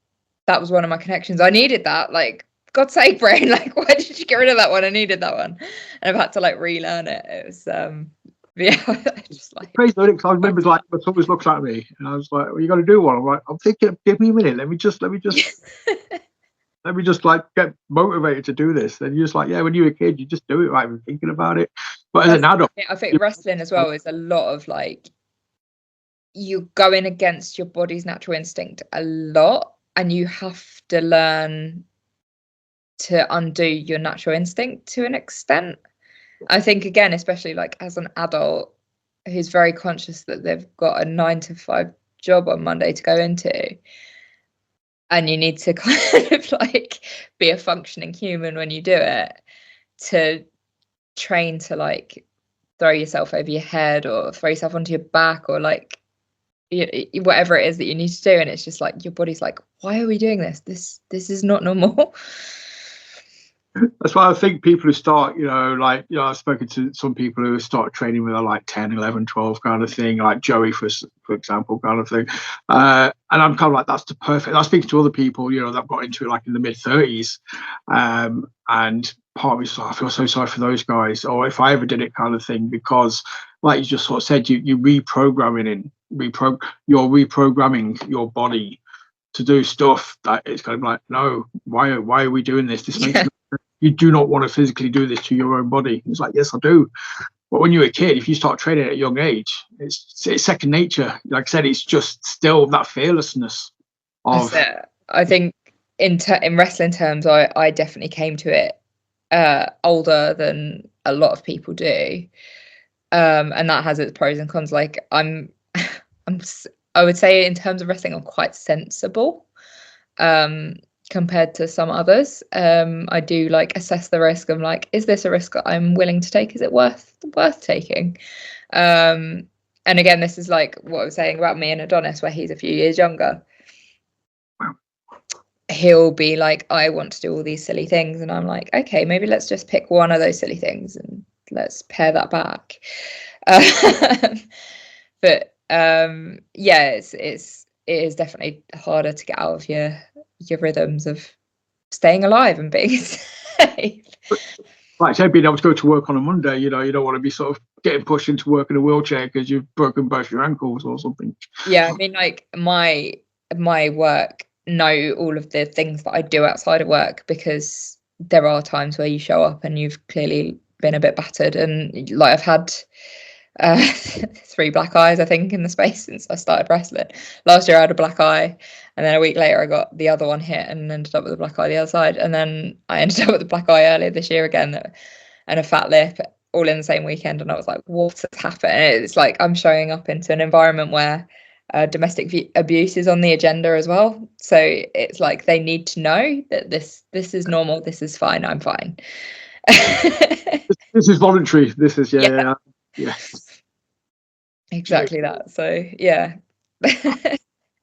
that was one of my connections. I needed that. Like, God's sake, brain, like, why did you get rid of that one? I needed that one. And I've had to like relearn it. It was yeah, just like crazy. I remember like my son was looking at me and I was like, well, you got to do one. I'm like, I'm thinking, give me a minute. Let me just let me just like get motivated to do this. And you're just like, yeah, when you were a kid, you just do it right, even thinking about it. But as an adult, I think wrestling as well is a lot of like, you going against your body's natural instinct a lot, and you have to learn to undo your natural instinct to an extent. I think, again, especially like as an adult who's very conscious that they've got a 9-to-5 job on Monday to go into, and you need to kind of like be a functioning human when you do it, to train to like throw yourself over your head or throw yourself onto your back or like whatever it is that you need to do. And it's just like your body's like, why are we doing this? This is not normal. That's why I think people who start, I've spoken to some people who start training when they're like 10, 11, 12 kind of thing, like Joey, for example, kind of thing. And I'm kind of like, that's the perfect. I speak to other people, that got into it like in the mid 30s. And part of me is like, I feel so sorry for those guys, or if I ever did it kind of thing, because like you just sort of said, you're reprogramming your body to do stuff that it's kind of like, no, why are we doing this? This makes no sense. You do not want to physically do this to your own body. It's like, yes, I do. But when you're a kid, if you start training at a young age, it's second nature. Like I said, it's just still that fearlessness of. That's it. I think in wrestling terms, I definitely came to it older than a lot of people do, and that has its pros and cons. Like I would say in terms of wrestling, I'm quite sensible. Compared to some others. I do like assess the risk. I'm like, is this a risk that I'm willing to take? Is it worth taking? And again, this is like what I was saying about me and Adonis, where he's a few years younger. Wow. He'll be like, I want to do all these silly things, and I'm like, okay, maybe let's just pick one of those silly things and let's pare that back. But yeah, it is definitely harder to get out of your rhythms of staying alive and being safe. Like I said, being able to go to work on a Monday, you don't want to be sort of getting pushed into work in a wheelchair because you've broken both your ankles or something. Yeah, I mean, like my work know all of the things that I do outside of work, because there are times where you show up and you've clearly been a bit battered, and like I've had 3 black eyes, I think, in the space since I started wrestling. Last year I had a black eye, and then a week later I got the other one hit and ended up with a black eye the other side, and then I ended up with a black eye earlier this year again, and a fat lip, all in the same weekend. And I was like, what has happened? And it's like I'm showing up into an environment where domestic abuse is on the agenda as well, so it's like they need to know that this is normal, this is fine, I'm fine. This is voluntary. This is yeah. Exactly that. So yeah.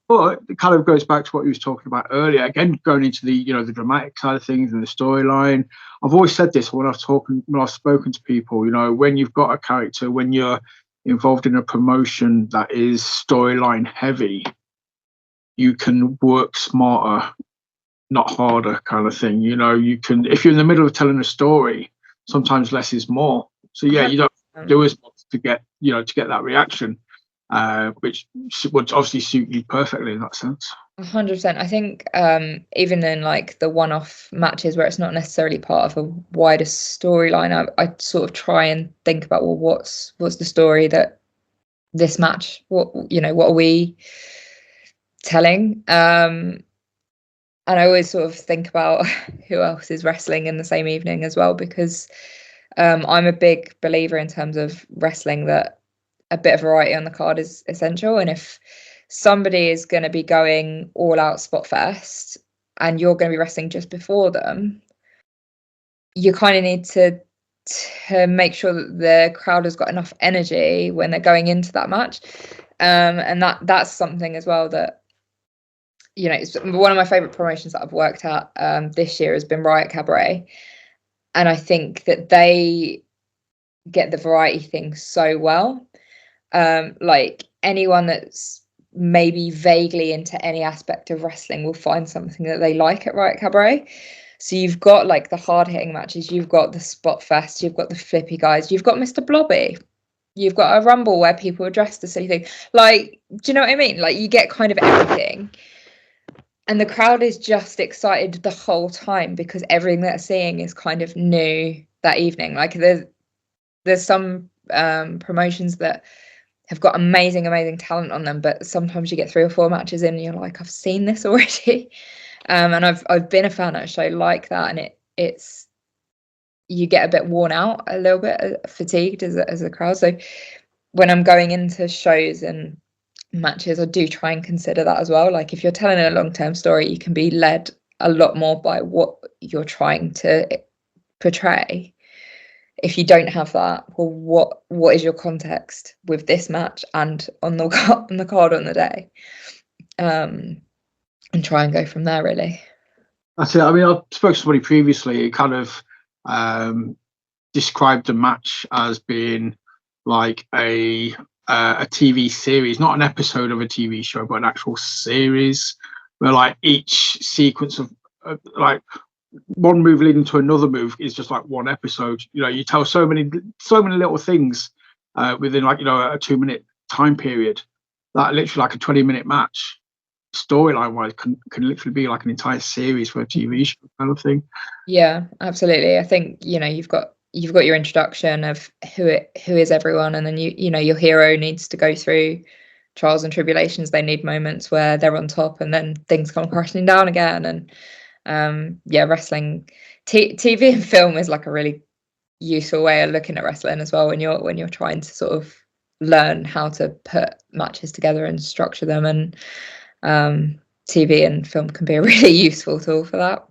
But it kind of goes back to what you was talking about earlier. Again, going into the the dramatic side of things and the storyline. I've always said this when I've spoken to people. When you've got a character, when you're involved in a promotion that is storyline heavy, you can work smarter, not harder, kind of thing. You can, if you're in the middle of telling a story, sometimes less is more. So yeah, you don't do as much to get that reaction, which would obviously suit you perfectly in that sense. 100%. I think even in like the one-off matches where it's not necessarily part of a wider storyline, I sort of try and think about, well, what's the story that this match? What are we telling? And I always sort of think about who else is wrestling in the same evening as well, because I'm a big believer in terms of wrestling that a bit of variety on the card is essential. And if somebody is going to be going all out spot fest and you're going to be wrestling just before them, you kind of need to make sure that the crowd has got enough energy when they're going into that match. And that's something as well that, it's one of my favorite promotions that I've worked at this year has been Riot Cabaret. And I think that they get the variety thing so well. Like anyone that's maybe vaguely into any aspect of wrestling will find something that they like at Riot Cabaret. So you've got like the hard hitting matches, you've got the spot fest, you've got the flippy guys, you've got Mr. Blobby, you've got a rumble where people are dressed as silly thing. Like, do you know what I mean? Like you get kind of everything. And the crowd is just excited the whole time because everything they're seeing is kind of new that evening. Like there's some promotions that have got amazing talent on them, but sometimes you get 3 or 4 matches in and you're like, I've seen this already. And I've been a fan of a show like that, and it's you get a bit worn out, a little bit fatigued as a crowd. So when I'm going into shows and matches, I do try and consider that as well. Like if you're telling a long-term story, you can be led a lot more by what you're trying to portray. If you don't have that, well, what is your context with this match and on the card on the day? And try and go from there, really. That's it. I mean, I spoke to somebody previously who kind of described the match as being like a TV series, not an episode of a TV show, but an actual series where like each sequence of like one move leading to another move is just like one episode. You tell so many little things within like a 2-minute time period that literally like a 20-minute match storyline wise can literally be like an entire series for a TV show kind of thing. Yeah, absolutely. I think you've got your introduction of who is everyone, and then your hero needs to go through trials and tribulations. They need moments where they're on top, and then things come crashing down again. And wrestling, TV and film is like a really useful way of looking at wrestling as well when you're trying to sort of learn how to put matches together and structure them. And TV and film can be a really useful tool for that.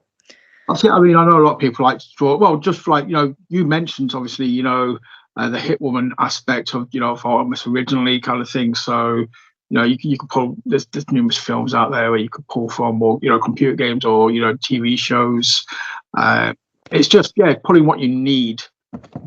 I mean, I know a lot of people like to draw. Well, just like you mentioned, obviously, the hit woman aspect of of Artemis originally kind of thing. So you could pull. There's numerous films out there where you could pull from, or computer games, or TV shows. It's just pulling what you need,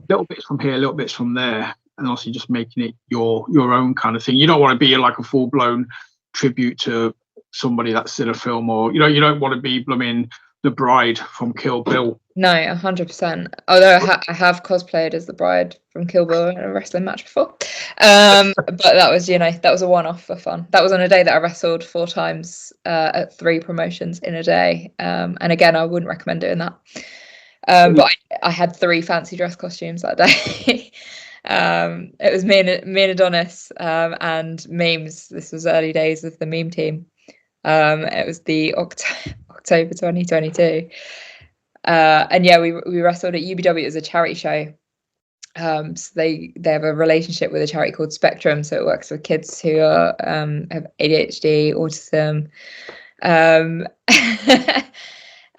little bits from here, little bits from there, and also just making it your own kind of thing. You don't want to be like a full blown tribute to somebody that's in a film, or you don't want to be blooming the bride from Kill Bill. No, 100%. Although I have cosplayed as the bride from Kill Bill in a wrestling match before, but that was that was a one-off for fun. That was on a day that I wrestled 4 times at 3 promotions in a day, and again I wouldn't recommend doing that. But I had 3 fancy dress costumes that day. It was me and Adonis and memes. This was early days of the meme team. It was the October 2022. And we wrestled at UBW as a charity show. So they have a relationship with a charity called Spectrum. So it works with kids who are have ADHD, autism. And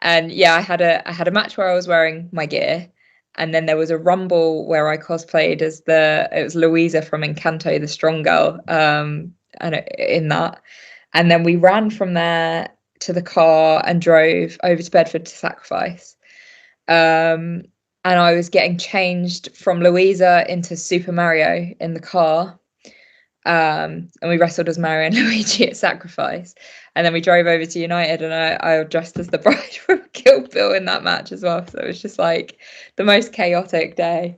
I had a match where I was wearing my gear. And then there was a rumble where I cosplayed as it was Louisa from Encanto, the strong girl, and in that. And then we ran from there to the car and drove over to Bedford to Sacrifice. And I was getting changed from Louisa into Super Mario in the car. And we wrestled as Mario and Luigi at Sacrifice. And then we drove over to United, and I dressed as the bride from Kill Bill in that match as well. So it was just like the most chaotic day.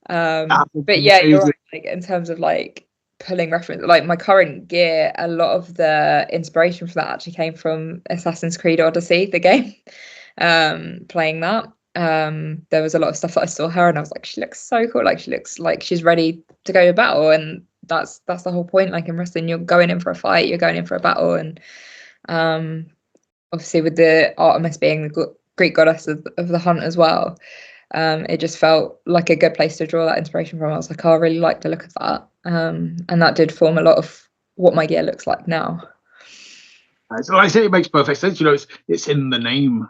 But you're right. Like in terms of like pulling reference, like my current gear, a lot of the inspiration for that actually came from Assassin's Creed Odyssey, the game. Playing that. There was a lot of stuff that I saw her and I was like, she looks so cool. Like she looks like she's ready to go to battle. And that's the whole point. Like in wrestling, you're going in for a fight, you're going in for a battle, and obviously with the Artemis being the Greek goddess of the hunt as well, it just felt like a good place to draw that inspiration from. I was like, oh, I really like the look of that, and that did form a lot of what my gear looks like now. So like I say, it makes perfect sense. It's in the name.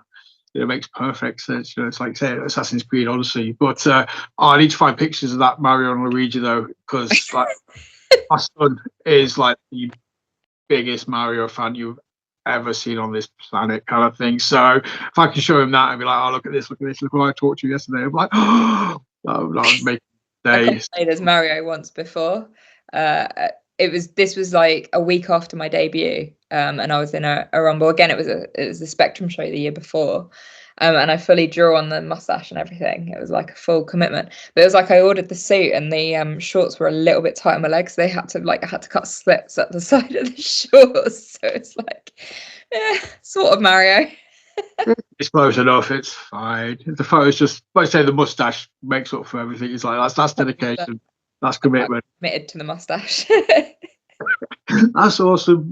It makes perfect sense. It's like, say, Assassin's Creed Odyssey. But I need to find pictures of that Mario and Luigi though, because like my son is like the biggest Mario fan you've ever seen on this planet, kind of thing. So if I can show him that and be like, oh, look at this, look what I talked to you yesterday. I'm like, oh, that would make I played as Mario once before. This was like a week after my debut, and I was in a rumble again. It was a Spectrum show the year before, and I fully drew on the mustache and everything. It was like a full commitment. But it was like I ordered the suit, and the shorts were a little bit tight on my legs. I had to cut slits at the side of the shorts. So it's like, yeah, sort of Mario. It's close enough. It's fine. The photo's just, like I say, the mustache makes up for everything. It's like that's dedication. That's commitment. I'm committed to the mustache. That's awesome.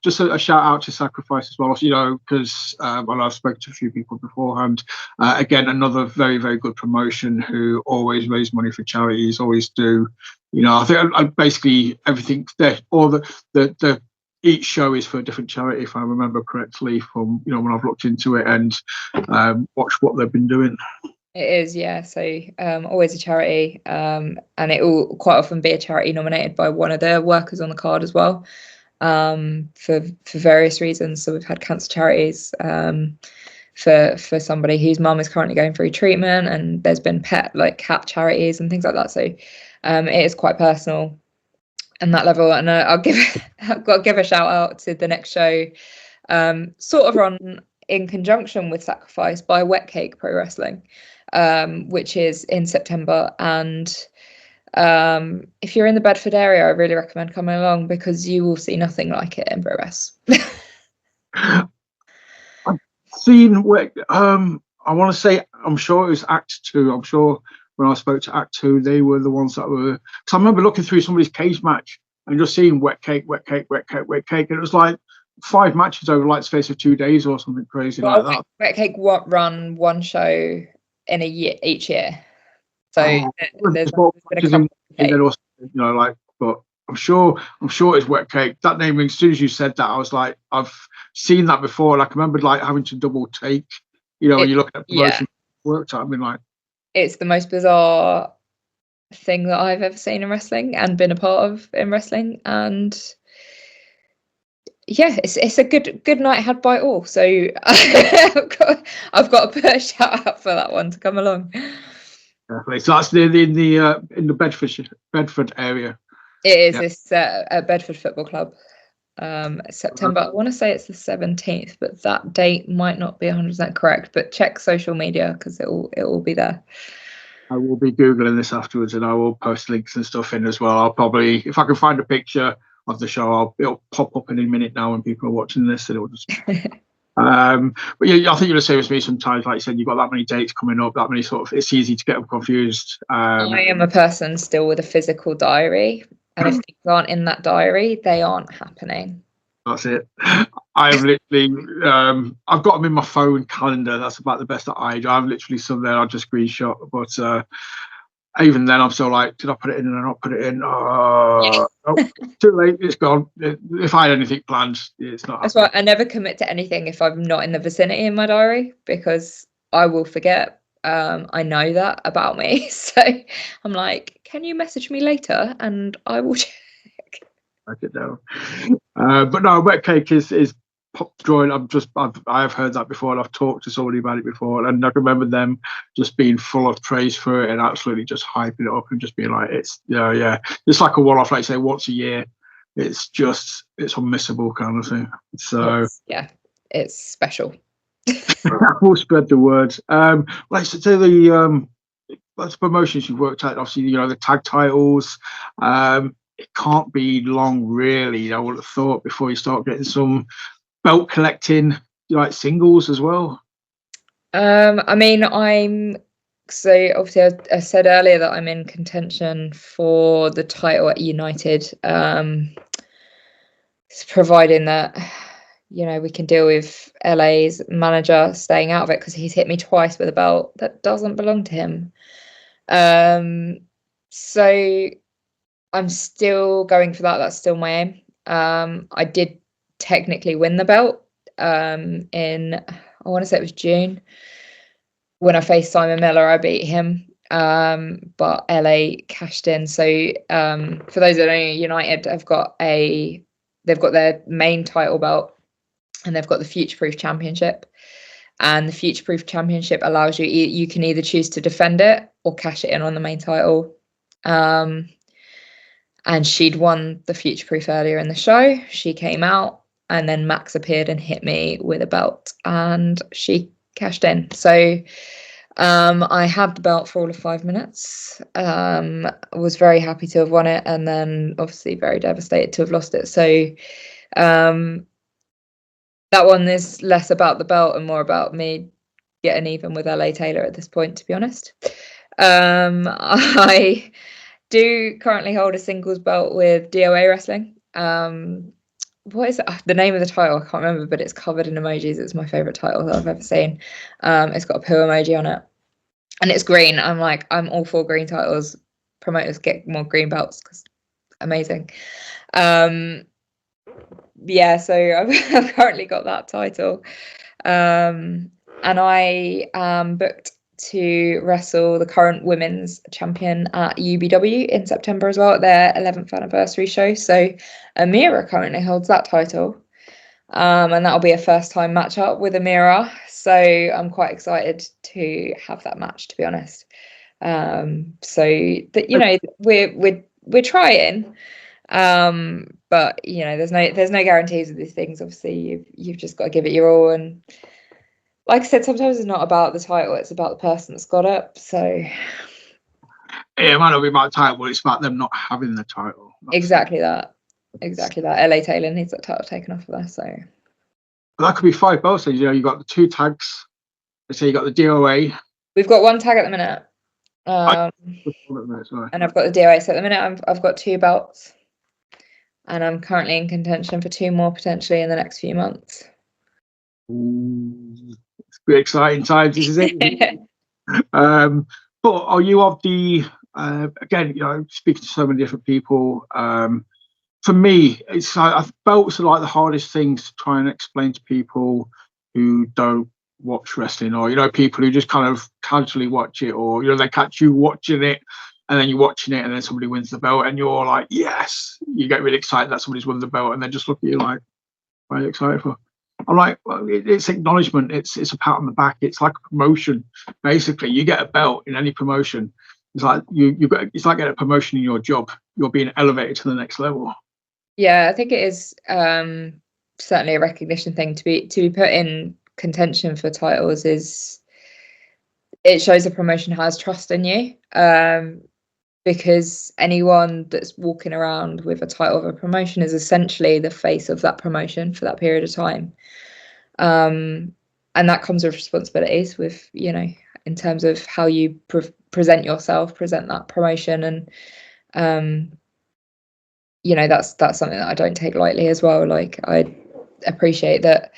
Just a shout out to Sacrifice as well, because I've spoken to a few people beforehand. Again, another very, very good promotion who always raise money for charities, always do. I think I basically everything there, all the each show is for a different charity, if I remember correctly, from when I've looked into it and watched what they've been doing. It is, yeah. So always a charity, and it will quite often be a charity nominated by one of the workers on the card as well, for various reasons. So we've had cancer charities, for somebody whose mum is currently going through treatment, and there's been pet like cat charities and things like that. So it is quite personal on that level. And I've got to give a shout out to the next show, sort of run in conjunction with Sacrifice by Wet Cake Pro Wrestling, which is in September. And if you're in the Bedford area, I really recommend coming along because you will see nothing like it in Progress. I've seen I want to say, I'm sure it was Act 2. I'm sure when I spoke to Act 2, they were the ones that were, because I remember looking through somebody's cage match and just seeing Wet Cake, and it was like 5 matches over like the space of 2 days or something crazy like that. Wet Cake won't run one show in a year each year, so there's been a couple, but I'm sure it's Wet Cake. That name, as soon as you said that, I was like, I've seen that before. Like I remember like having to double take, when you look at promotion worked out. I mean, like, it's the most bizarre thing that I've ever seen in wrestling and been a part of in wrestling, and yeah, it's a good night had by all. So I've got to put a shout out for that one to come along. Definitely. So that's in the Bedford area. It is. It's at Bedford Football Club. September. I want to say it's the 17th, but that date might not be 100% correct. But check social media because it will be there. I will be Googling this afterwards, and I will post links and stuff in as well. I'll probably, if I can find a picture of the show, it'll pop up in a minute now when people are watching this, and it'll just. But yeah, I think you're the same as me. Sometimes, like you said, you've got that many dates coming up, that many sort of. It's easy to get them confused. I am a person still with a physical diary, and if things aren't in that diary, they aren't happening. That's it. I've literally, I've got them in my phone calendar. That's about the best that I do. I've literally some there. I just screenshot, but even then, I'm still like, did I put it in and I not put it in? Oh, too late. It's gone. If I had anything planned, it's not. That's why I never commit to anything if I'm not in the vicinity in my diary, because I will forget. I know that about me, so I'm like, can you message me later and I will check. I don't know. But no, Wet Cake is pop drawing. I've heard that before, and I've talked to somebody about it before, and I can remember them just being full of praise for it and absolutely just hyping it up and just being like, it's it's like a one-off, like say once a year. It's unmissable kind of thing. So it's special. We'll spread the word. Like so the promotions you've worked at, obviously the tag titles. It can't be long, really. I would have thought before you start getting some belt collecting, like singles as well. I mean, I'm So obviously I said earlier that I'm in contention for the title at United, providing that, you know, we can deal with LA's manager staying out of it, because he's hit me twice with a belt that doesn't belong to him. So I'm still going for that. That's still my aim. I did technically win the belt in, I want to say it was June, when I faced Simon Miller. I beat him, but LA cashed in. So for those that don't know, United have got they've got their main title belt, and they've got the Future Proof Championship. And the Future Proof Championship allows you can either choose to defend it or cash it in on the main title. And she'd won the Future Proof earlier in the show. She came out, and then Max appeared and hit me with a belt, and she cashed in. So I had the belt for all of 5 minutes. Was very happy to have won it, and then obviously very devastated to have lost it. So that one is less about the belt and more about me getting even with LA Taylor at this point, to be honest. I do currently hold a singles belt with DOA Wrestling. What is it? The name of the title? I can't remember, but it's covered in emojis. It's my favorite title that I've ever seen. It's got a poo emoji on it, and it's green. I'm all for green titles. Promoters get more green belts because amazing. Yeah, so I've currently got that title, and I am booked to wrestle the current women's champion at UBW in September as well, at their 11th anniversary show. So Amira currently holds that title, and that'll be a first time matchup with Amira. So I'm quite excited to have that match, to be honest. So that, you know, we're trying. But you know, there's no guarantees with these things. Obviously, you've just got to give it your all, and like I said, sometimes it's not about the title, it's about the person that's got it. So it might not be about the title, but it's about them not having the title. Exactly that. LA Taylor needs that title taken off of there. So but that could be 5 belts. You know, you got the 2 tags. Let's say you got the DOA. We've got 1 tag at the minute, and I've got the DOA. So at the minute, I've got 2 belts. And I'm currently in contention for 2 more potentially in the next few months. It's pretty exciting times, isn't it? But are you of the again, you know, speaking to so many different people, for me, it's belts are like the hardest things to try and explain to people who don't watch wrestling, or, you know, people who just kind of casually watch it, or, you know, they catch you watching it, and then you're watching it, and then somebody wins the belt, and you're like, yes, you get really excited that somebody's won the belt, and they just look at you like, what are you excited for? I'm like, well, it's acknowledgement. It's a pat on the back. It's like a promotion. Basically, you get a belt in any promotion. It's like it's like getting a promotion in your job. You're being elevated to the next level. Yeah, I think it is certainly a recognition thing to be put in contention for titles. It shows the promotion has trust in you. Because anyone that's walking around with a title of a promotion is essentially the face of that promotion for that period of time. And that comes with responsibilities, with, you know, in terms of how you present yourself, present that promotion. And, you know, that's something that I don't take lightly as well. Like, I appreciate that,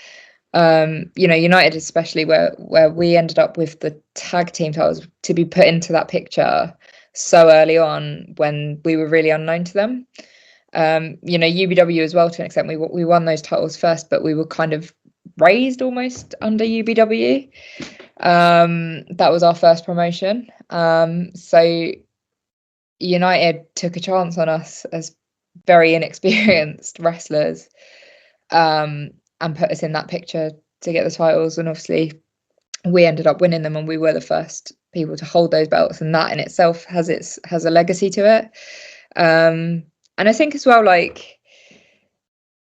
you know, United, especially where we ended up with the tag team titles, to be put into that picture so early on when we were really unknown to them. You know, UBW as well, to an extent, we won those titles first, but we were kind of raised almost under UBW. That was our first promotion. So United took a chance on us as very inexperienced wrestlers, and put us in that picture to get the titles, and obviously we ended up winning them, and we were the first people to hold those belts, and that in itself has a legacy to it. And I think as well, like,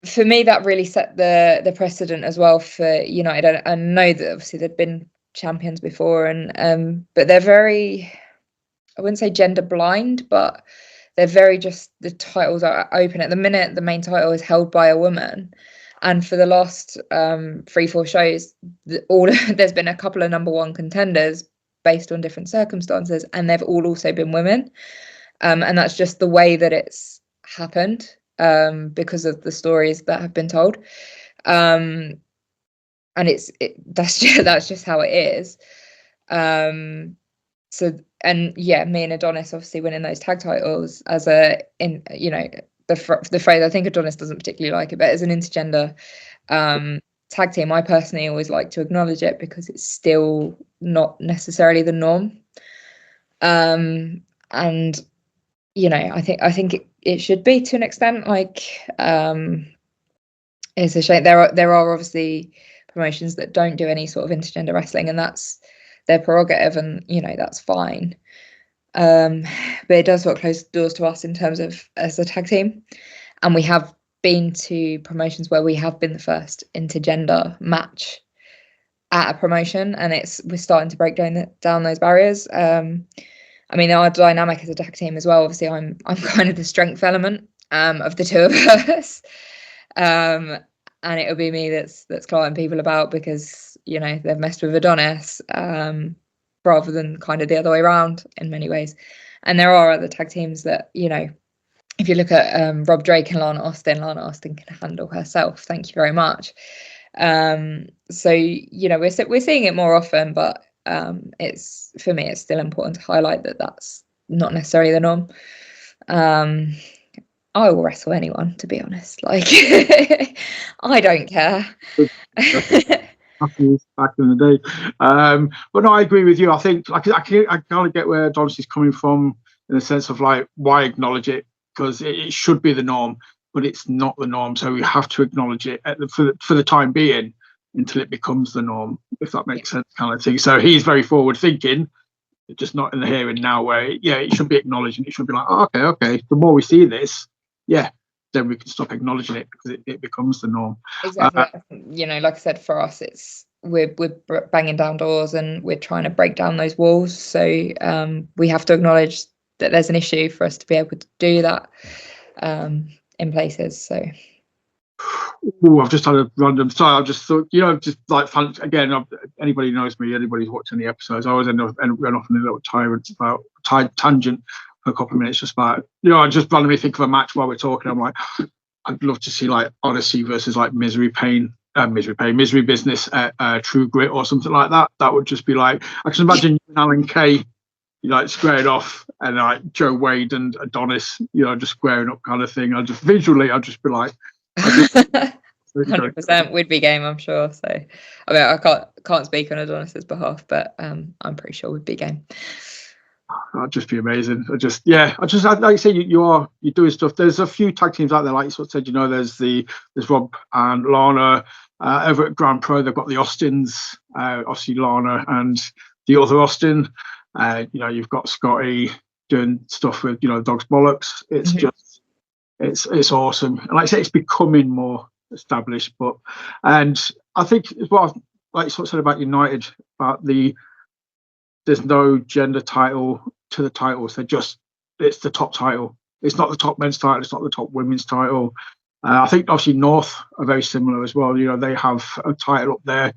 for me, that really set the precedent as well for United. I know that obviously they'd been champions before, and but they're very, I wouldn't say gender blind, but they're very just, the titles are open. At the minute, the main title is held by a woman. And for the last 3-4 shows, there's been a couple of number 1 contenders, based on different circumstances, and they've all also been women, and that's just the way that it's happened, because of the stories that have been told, and that's just how it is. So, and yeah, me and Adonis obviously winning those tag titles as the phrase, I think Adonis doesn't particularly like it, but as an intergender tag team, I personally always like to acknowledge it because it's still not necessarily the norm. And I think it should be, to an extent. Like, it's a shame. There are obviously promotions that don't do any sort of intergender wrestling, and that's their prerogative, and that's fine. But it does sort of close the doors to us in terms of as a tag team, and we have been to promotions where we have been the first intergender match at a promotion, and we're starting to break down those barriers. I mean, our dynamic as a tag team as well. Obviously, I'm kind of the strength element of the two of us, and it'll be me that's clotting people about because they've messed with Adonis, rather than kind of the other way around in many ways. And there are other tag teams that if you look at Rob Drake and Lana Austin can handle herself. Thank you very much. So we're seeing it more often, but for me it's still important to highlight that that's not necessarily the norm. I will wrestle anyone, to be honest. Like, I don't care. Back in the day, but no, I agree with you. I think I kind of get where Adonis is coming from, in the sense of like, why acknowledge it? Because it should be the norm, but it's not the norm. So we have to acknowledge it for the time being until it becomes the norm, if that makes sense, kind of thing. So he's very forward thinking, just not in the here and now, where it should be acknowledged, and it should be like, oh, okay. The more we see this, then we can stop acknowledging it, because it becomes the norm. Exactly. Like I said, for us, we're banging down doors and we're trying to break down those walls. So we have to acknowledge that there's an issue for us to be able to do that in places. So. Ooh, I've just had a random. Sorry, I just thought, just like fun again. Anybody who knows me, anybody's watching the episodes, I always end up going off on a little tangent for a couple of minutes, just about, I just randomly think of a match while we're talking. I'm like, I'd love to see like Odyssey versus like Misery Business, True Grit or something like that. That would just be like, I can imagine Alan Kay, squaring off, and like Joe Wade and Adonis, just squaring up, kind of thing. I'd just be like, 100% we'd be game, I'm sure. So I mean, I can't speak on Adonis's behalf, but I'm pretty sure we'd be game. That'd just be amazing. I just like you say, you're doing stuff. There's a few tag teams out there, like you sort of said. There's Rob and Lana over at Grand Pro. They've got the Austins, obviously Lana and the other Austin. You've got Scotty doing stuff with Dog's Bollocks. It's just it's awesome. And like I say, it's becoming more established. And I think as well, like you sort of said about United, about there's no gender title to the titles. It's the top title. It's not the top men's title. It's not the top women's title. I think obviously North are very similar as well. They have a title up there,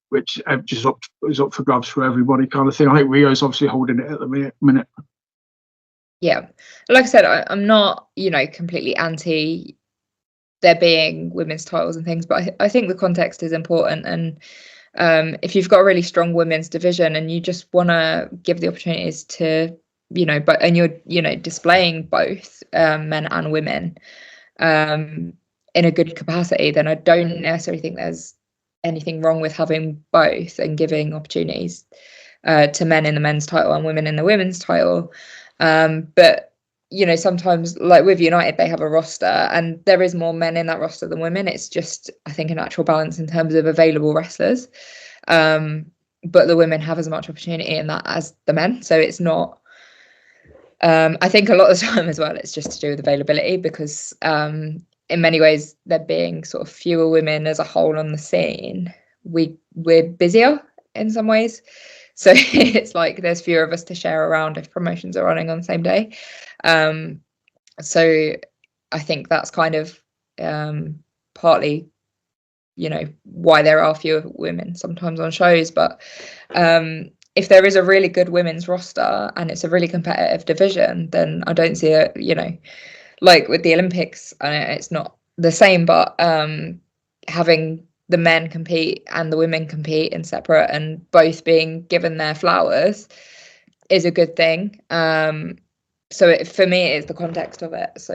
which is up for grabs for everybody, kind of thing. I think Rio's obviously holding it at the minute. Yeah, like I said, I'm not completely anti there being women's titles and things, but I think the context is important. And if you've got a really strong women's division and you just want to give the opportunities to but and you're displaying both men and women in a good capacity, then I don't necessarily think there's anything wrong with having both and giving opportunities to men in the men's title and women in the women's title. But sometimes, like with United, they have a roster and there is more men in that roster than women. It's just, I think, a natural balance in terms of available wrestlers. But the women have as much opportunity in that as the men. So it's not, I think a lot of the time as well, it's just to do with availability, because in many ways, there being sort of fewer women as a whole on the scene, we're busier in some ways. So it's like there's fewer of us to share around if promotions are running on the same day. So I think that's kind of partly, why there are fewer women sometimes on shows. But if there is a really good women's roster and it's a really competitive division, then I don't see it, like with the Olympics, it's not the same, but having the men compete and the women compete in separate and both being given their flowers is a good thing. So for me, it is the context of it. So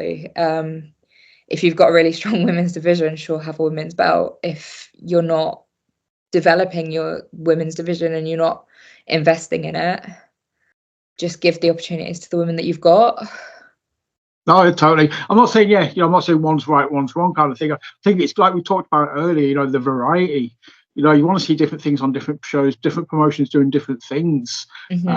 if you've got a really strong women's division, sure, have a women's belt. If you're not developing your women's division and you're not investing in it, just give the opportunities to the women that you've got. No, totally. I'm not saying, I'm not saying one's right, one's wrong kind of thing. I think it's like we talked about earlier, the variety. You want to see different things on different shows, different promotions doing different things. Mm-hmm.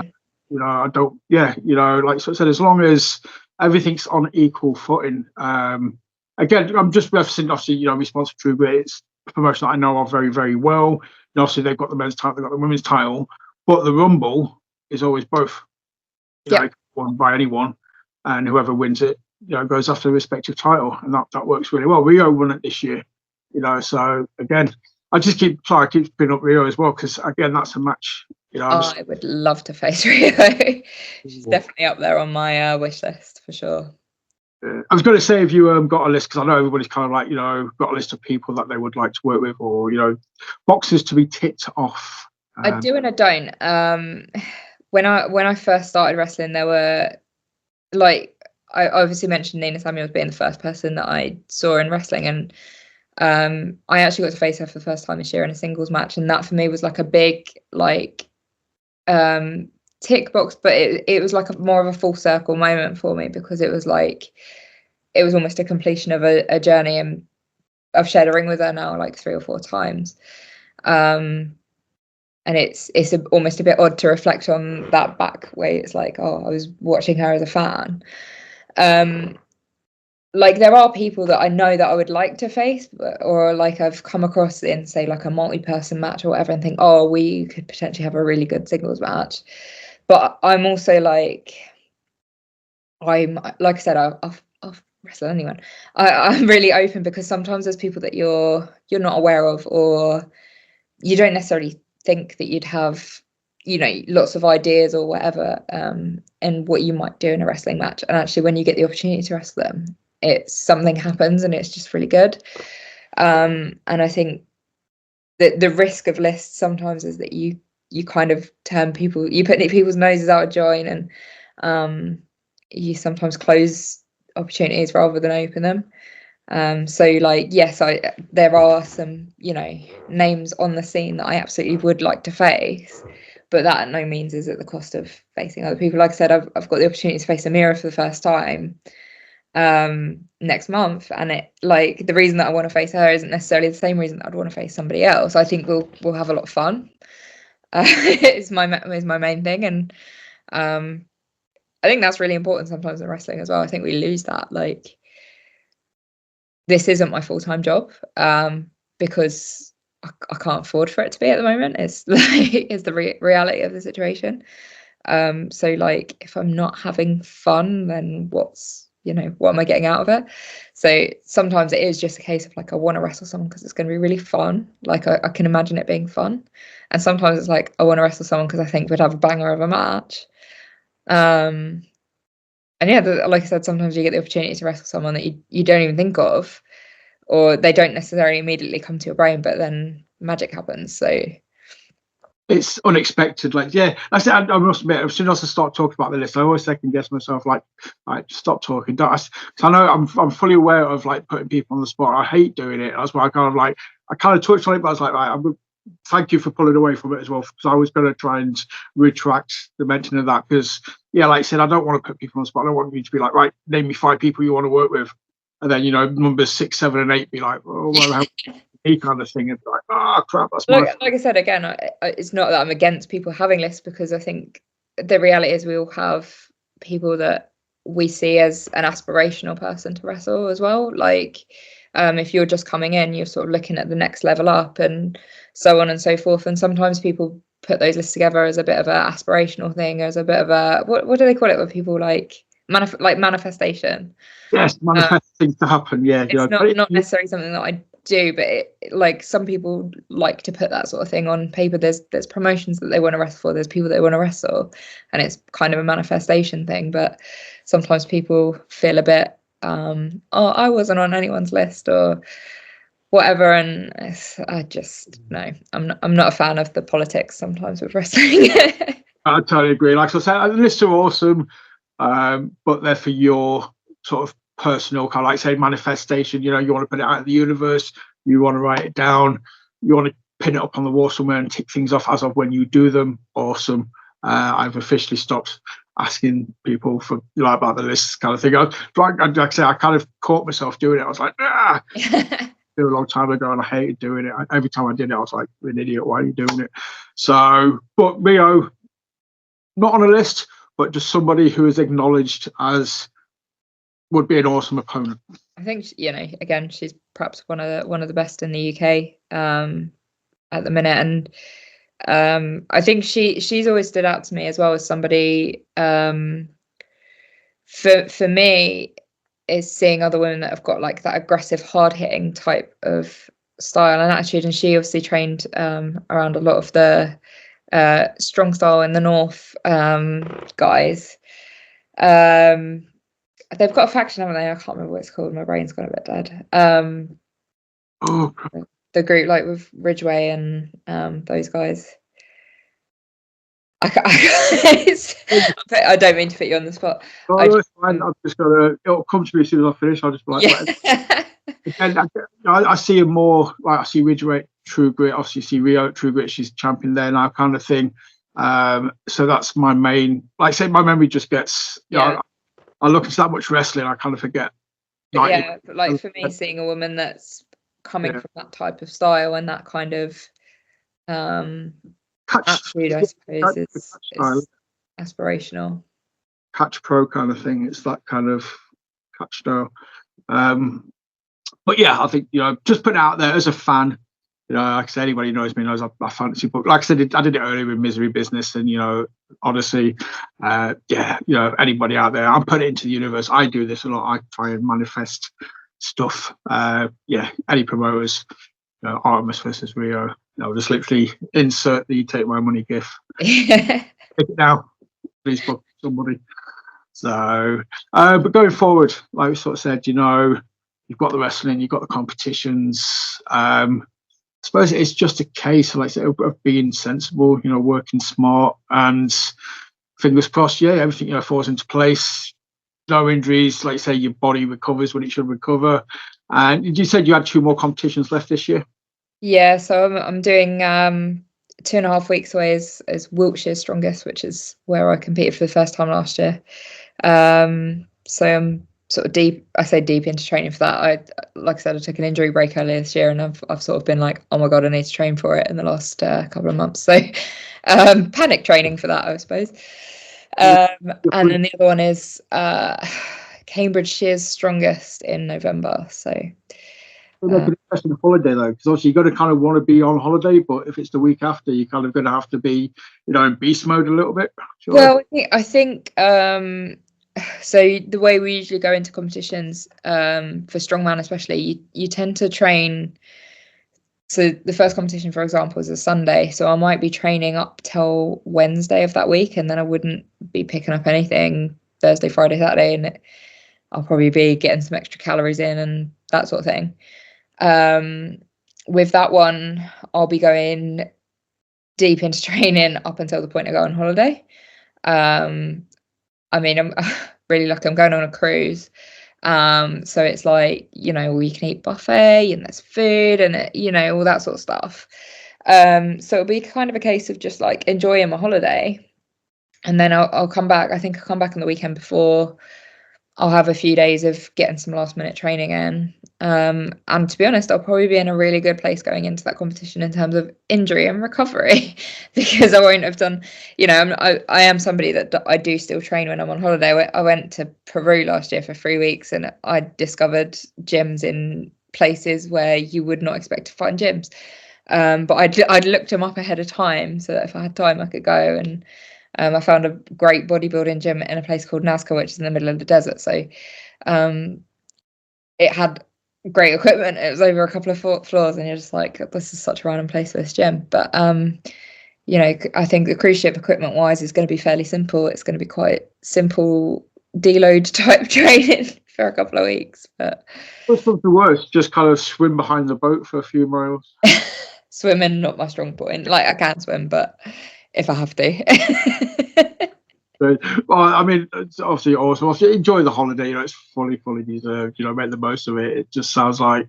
I don't, like I said, as long as everything's on equal footing. Again, I'm just referencing, obviously, Responsive True, but it's a promotion that I know of very, very well. Obviously, they've got the men's title, they've got the women's title, but the Rumble is always both. Won by anyone, and whoever wins it, goes after the respective title, and that works really well. Rio won it this year, so again, I keep picking up Rio as well, because again, that's a match. I would love to face Rio. She's definitely up there on my wish list for sure. I was going to say, if you got a list, because I know everybody's kind of like, got a list of people that they would like to work with, or boxers to be ticked off. I do and I don't. When I first started wrestling, there were, like, I obviously mentioned Nina Samuels being the first person that I saw in wrestling, and I actually got to face her for the first time this year in a singles match, and that for me was like a big tick box, but it was like more of a full circle moment for me, because it was almost a completion of a journey, and I've shared a ring with her now like 3 or 4 times, and it's almost a bit odd to reflect on that back way. It's like, oh, I was watching her as a fan. Like, there are people that I know that I would like to face, or like I've come across in, say, like a multi-person match or whatever, and think, oh, we could potentially have a really good singles match. But I'm also like I said, I'll wrestle anyone. I'm really open, because sometimes there's people that you're not aware of, or you don't necessarily think that you'd have, lots of ideas or whatever, and what you might do in a wrestling match. And actually, when you get the opportunity to wrestle them, it's something happens, and it's just really good. And I think that the risk of lists sometimes is that you kind of put people's noses out of joint, and you sometimes close opportunities rather than open them. So like, yes, there are some, names on the scene that I absolutely would like to face, but that at no means is at the cost of facing other people. Like I said, I've got the opportunity to face Amira for the first time next month, and the reason that I want to face her isn't necessarily the same reason that I'd want to face somebody else. I think we'll have a lot of fun. Is my main thing, and I think that's really important sometimes in wrestling as well. I think we lose that. Like, this isn't my full-time job, because I can't afford for it to be at the moment. It's the reality of the situation. So like, if I'm not having fun, then what am I getting out of it? So sometimes it is just a case of like, I want to wrestle someone because it's going to be really fun. Like, I can imagine it being fun. And sometimes it's like, I want to wrestle someone because I think we'd have a banger of a match. And yeah, like I said, sometimes you get the opportunity to wrestle someone that you don't even think of, or they don't necessarily immediately come to your brain, but then magic happens. So it's unexpected. Like, yeah, I must admit, as soon as I start talking about the list, I always second guess myself. Like, stop talking. Cause I know I'm fully aware of like putting people on the spot. I hate doing it. That's why I kind of touched on it, but I was like, right, thank you for pulling away from it as well, because I was going to try and retract the mention of that, because yeah, like I said, I don't want to put people on the spot. I don't want you to be like, right, name me 5 people you want to work with, and then numbers 6, 7, and 8 be like, oh, well, kind of thing, and be like, oh crap, that's like I said again, it's not that I'm against people having lists, because I think the reality is we all have people that we see as an aspirational person to wrestle as well. Like, if you're just coming in, you're sort of looking at the next level up, and so on and so forth. And sometimes people put those lists together as a bit of an aspirational thing, as a bit of a what do they call it, when people like manifestation? Yes, manifest things to happen. Yeah, it's not necessarily something that do, but like some people like to put that sort of thing on paper. There's promotions that they want to wrestle for, there's people that want to wrestle, and it's kind of a manifestation thing. But sometimes people feel a bit oh, I wasn't on anyone's list or whatever, and I just no, I'm not a fan of the politics sometimes with wrestling. I totally agree. Like I said, the lists are awesome, but they're for your sort of personal kind of, like say, manifestation. You know, you want to put it out in the universe, you want to write it down, you want to pin it up on the wall somewhere and tick things off as of when you do them. Awesome. I've officially stopped asking people for like about the lists kind of thing. Like I say, I kind of caught myself doing it. I was like, ah. A long time ago, and I hated doing it. Every time I did it, I was like, "You're an idiot! Why are you doing it?" So, but Rio, not on a list, but just somebody who is acknowledged as would be an awesome opponent. I think, you know, again, she's perhaps one of the best in the UK at the minute, and I think she's always stood out to me as well as somebody. For me, is seeing other women that have got like that aggressive, hard-hitting type of style and attitude, and she obviously trained around a lot of the strong style in the north guys. They've got a faction, haven't they? I can't remember what it's called. My brain's gone a bit dead. The group like with Ridgeway and those guys. I don't mean to put you on the spot. It's fine. I'm just gonna. It'll come to me as soon as I finish. I'll just be like, yeah. Again, I see him more like I see Ridgeway, True Grit. Obviously, see Rio, True Grit. She's champion there now, kind of thing. So that's my main. Like I say, my memory just gets. You know, I look into that much wrestling, I kind of forget. But like for me, seeing a woman that's coming from that type of style and that kind of attitude, I suppose, is aspirational. Catch pro kind of thing. It's that kind of catch style. But yeah, I think, you know, just put it out there as a fan. You know, like I said, anybody who knows me knows I fancy book. Like I said, I did it earlier with Misery Business and, you know, Odyssey. Yeah, you know, anybody out there, I'm putting it into the universe. I do this a lot. I try and manifest stuff. Yeah, any promoters, you know, Artemis versus Rio, you know, just literally insert the take my money gif. Take it now, please, book somebody. So, but going forward, like we sort of said, you know, you've got the wrestling, you've got the competitions. I suppose it's just a case, like I say, of being sensible, you know, working smart, and fingers crossed, yeah, everything, you know, falls into place. No injuries, like you say, your body recovers when it should recover. And you said you had 2 more competitions left this year. Yeah, so I'm doing 2.5 weeks away is Wiltshire's Strongest, which is where I competed for the first time last year. So I'm sort of deep into training for that. Like I said, I took an injury break earlier this year, and I've sort of been like, oh my god, I need to train for it in the last couple of months. So panic training for that, I suppose. And then the other one is Cambridgeshire's Strongest in November. So that's an interesting holiday though, because obviously you've got to kind of want to be on holiday, but if it's the week after, you're kind of going to have to be, you know, in beast mode a little bit. Sure. Well, I think so the way we usually go into competitions, for strongman especially, you tend to train. So the first competition, for example, is a Sunday, so I might be training up till Wednesday of that week, and then I wouldn't be picking up anything Thursday, Friday, Saturday, and I'll probably be getting some extra calories in and that sort of thing. With that one, I'll be going deep into training up until the point I go on holiday. I mean, I'm really lucky. I'm going on a cruise. So it's like, you know, we can eat buffet and there's food and, you know, all that sort of stuff. So it'll be kind of a case of just like enjoying my holiday. And then I'll come back. I think I'll come back on the weekend before. I'll have a few days of getting some last minute training in. And to be honest, I'll probably be in a really good place going into that competition in terms of injury and recovery, because I won't have done, you know, I am somebody that I do still train when I'm on holiday. I went to Peru last year for 3 weeks, and I discovered gyms in places where you would not expect to find gyms. But I'd looked them up ahead of time so that if I had time, I could go. And I found a great bodybuilding gym in a place called Nazca, which is in the middle of the desert. So it had great equipment. It was over a couple of floors, and you're just like, this is such a random place for this gym. But you know, I think the cruise ship equipment wise is going to be fairly simple. It's going to be quite simple deload type training for a couple of weeks. But What's something worse? Just kind of swim behind the boat for a few miles. swimming, not my strong point. Like, I can swim, but if I have to. But, well, I mean, it's obviously awesome. Obviously, enjoy the holiday. You know, it's fully deserved. You know, make the most of it. It just sounds like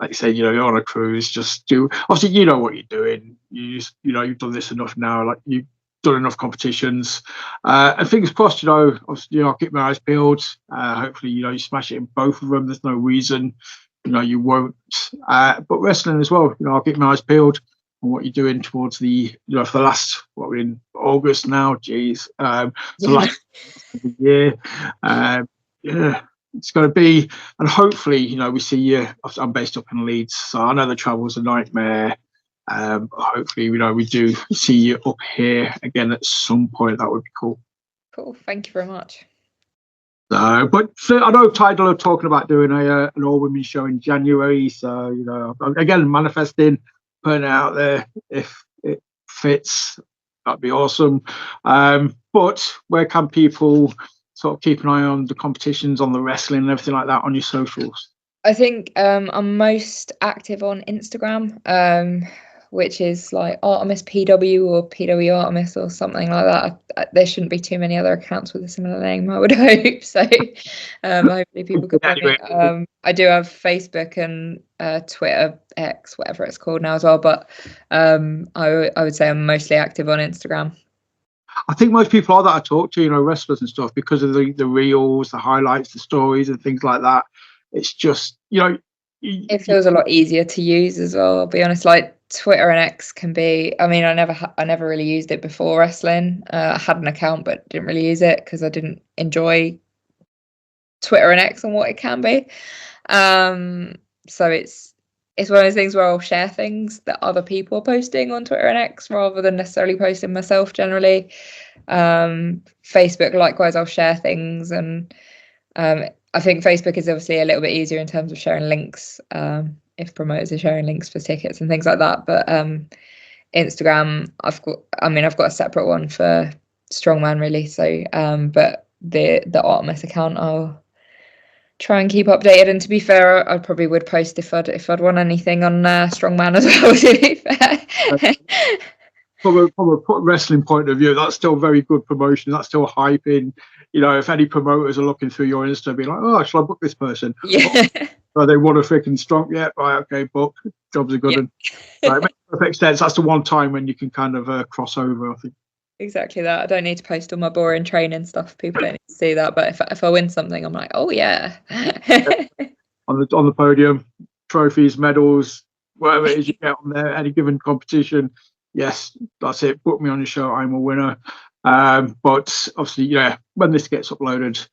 you said, you know, you're on a cruise. Just do. Obviously, you know what you're doing. You know, you've done this enough now. Like, you've done enough competitions, and fingers crossed. You know, obviously, you know, I'll keep my eyes peeled. Hopefully, you know, you smash it in both of them. There's no reason, you know, you won't. But wrestling as well. You know, I'll keep my eyes peeled on what you're doing towards the, you know, for the last, what, we're in August now, geez, the last of the year. Yeah, it's going to be, and hopefully, you know, we see you. I'm based up in Leeds, so I know the travel's a nightmare. Hopefully, you know, we do see you up here again at some point. That would be cool. Cool, thank you very much. But I know Tidal are talking about doing an all-women show in January, so, you know, again, manifesting, putting it out there. If it fits, that'd be awesome. But where can people sort of keep an eye on the competitions, on the wrestling and everything like that on your socials? I think I'm most active on Instagram, which is like Artemis PW or PW Artemis or something like that. There shouldn't be too many other accounts with a similar name, I would hope. So hopefully people could find me. I do have Facebook and Twitter, X, whatever it's called now as well. But I would say I'm mostly active on Instagram. I think most people are that I talk to, you know, wrestlers and stuff, because of the reels, the highlights, the stories and things like that. It's just, you know, it feels a lot easier to use as well. I'll be honest, like Twitter and X can be, I mean, I never really used it before wrestling. I had an account but didn't really use it because I didn't enjoy Twitter and X and what it can be. So it's one of those things where I'll share things that other people are posting on Twitter and X rather than necessarily posting myself generally. Facebook, likewise, I'll share things, and I think Facebook is obviously a little bit easier in terms of sharing links, if promoters are sharing links for tickets and things like that. But Instagram, I've got a separate one for strongman really. So but the Artemis account I'll try and keep updated. And to be fair, I probably would post if I'd want anything on strongman as well, to be fair. From a wrestling point of view, that's still very good promotion. That's still hyping. You know, if any promoters are looking through your Insta, be like, oh, shall I book this person? Yeah. Oh, they want a freaking strong. Yeah, right, okay, book. Job's a good one. Right, it makes perfect sense. That's the one time when you can kind of cross over, I think. Exactly that. I don't need to post all my boring training stuff. People don't need to see that. But if I win something, I'm like, oh yeah. On the podium, trophies, medals, whatever it is you get on there, any given competition. Yes, that's it. Book me on your show. I'm a winner. But obviously, yeah, when this gets uploaded,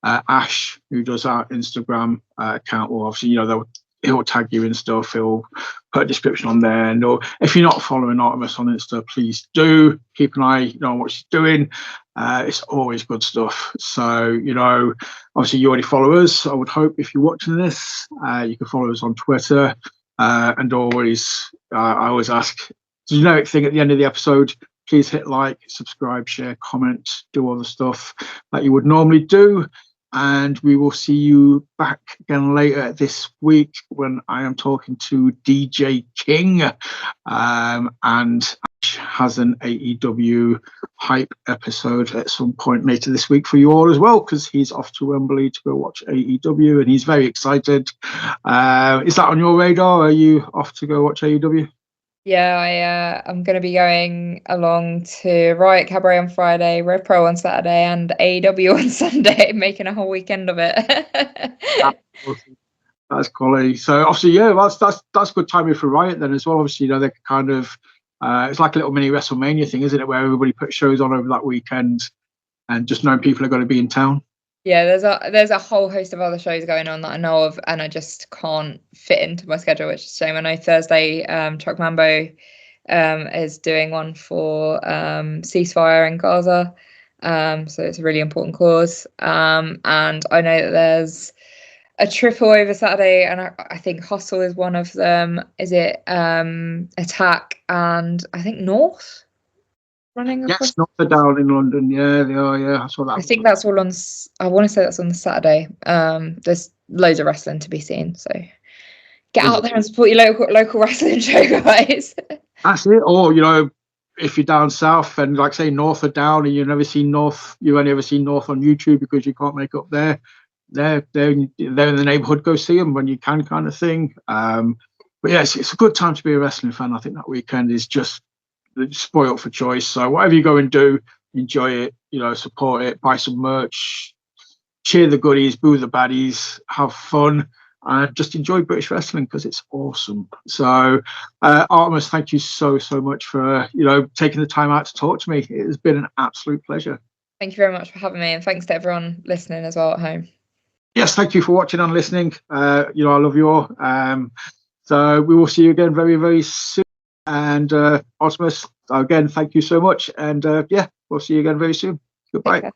Ash, who does our Instagram account, will obviously, you know, he'll tag you and stuff. He'll put a description on there. And if you're not following Artemis on Insta, please do keep an eye, you know, on what she's doing. It's always good stuff. So, you know, obviously you already follow us. I would hope if you're watching this, you can follow us on Twitter. And always, I always ask, the generic thing at the end of the episode, please hit like, subscribe, share, comment, do all the stuff that you would normally do. And we will see you back again later this week when I am talking to DJ King. And Ash has an AEW hype episode at some point later this week for you all as well, because he's off to Wembley to go watch AEW and he's very excited. Is that on your radar? Are you off to go watch AEW? Yeah, I'm going to be going along to Riot Cabaret on Friday, Rev Pro on Saturday, and AEW on Sunday, making a whole weekend of it. That's quality. So obviously, yeah, that's good timing for Riot then as well. Obviously, you know, they can kind of it's like a little mini WrestleMania thing, isn't it, where everybody puts shows on over that weekend, and just knowing people are going to be in town. Yeah, there's a whole host of other shows going on that I know of, and I just can't fit into my schedule, which is a shame. I know Thursday, Chuck Mambo is doing one for ceasefire in Gaza, so it's a really important cause. And I know that there's a triple over Saturday, and I think Hustle is one of them. Is it Attack and I think North running across? Yes, not the down in London. Yeah, they are. Yeah, I saw that. I think that's all on. I want to say that's on the Saturday. There's loads of wrestling to be seen, so get out there and support your local wrestling show, guys. That's it. Or if you're down south and like say North are down and you've never seen North, you only ever seen North on YouTube because you can't make up there. They're in the neighbourhood. Go see them when you can, kind of thing. But yes, it's a good time to be a wrestling fan. I think that weekend is just spoiled for choice. So whatever you go and do, enjoy it. Support it. Buy some merch. Cheer the goodies. Boo the baddies. Have fun. And just enjoy British wrestling because it's awesome. So, Artemis, thank you so much for taking the time out to talk to me. It has been an absolute pleasure. Thank you very much for having me, and thanks to everyone listening as well at home. Yes, thank you for watching and listening. I love you all. So we will see you again very, very soon. And Artemis, again, thank you so much. And we'll see you again very soon. Goodbye.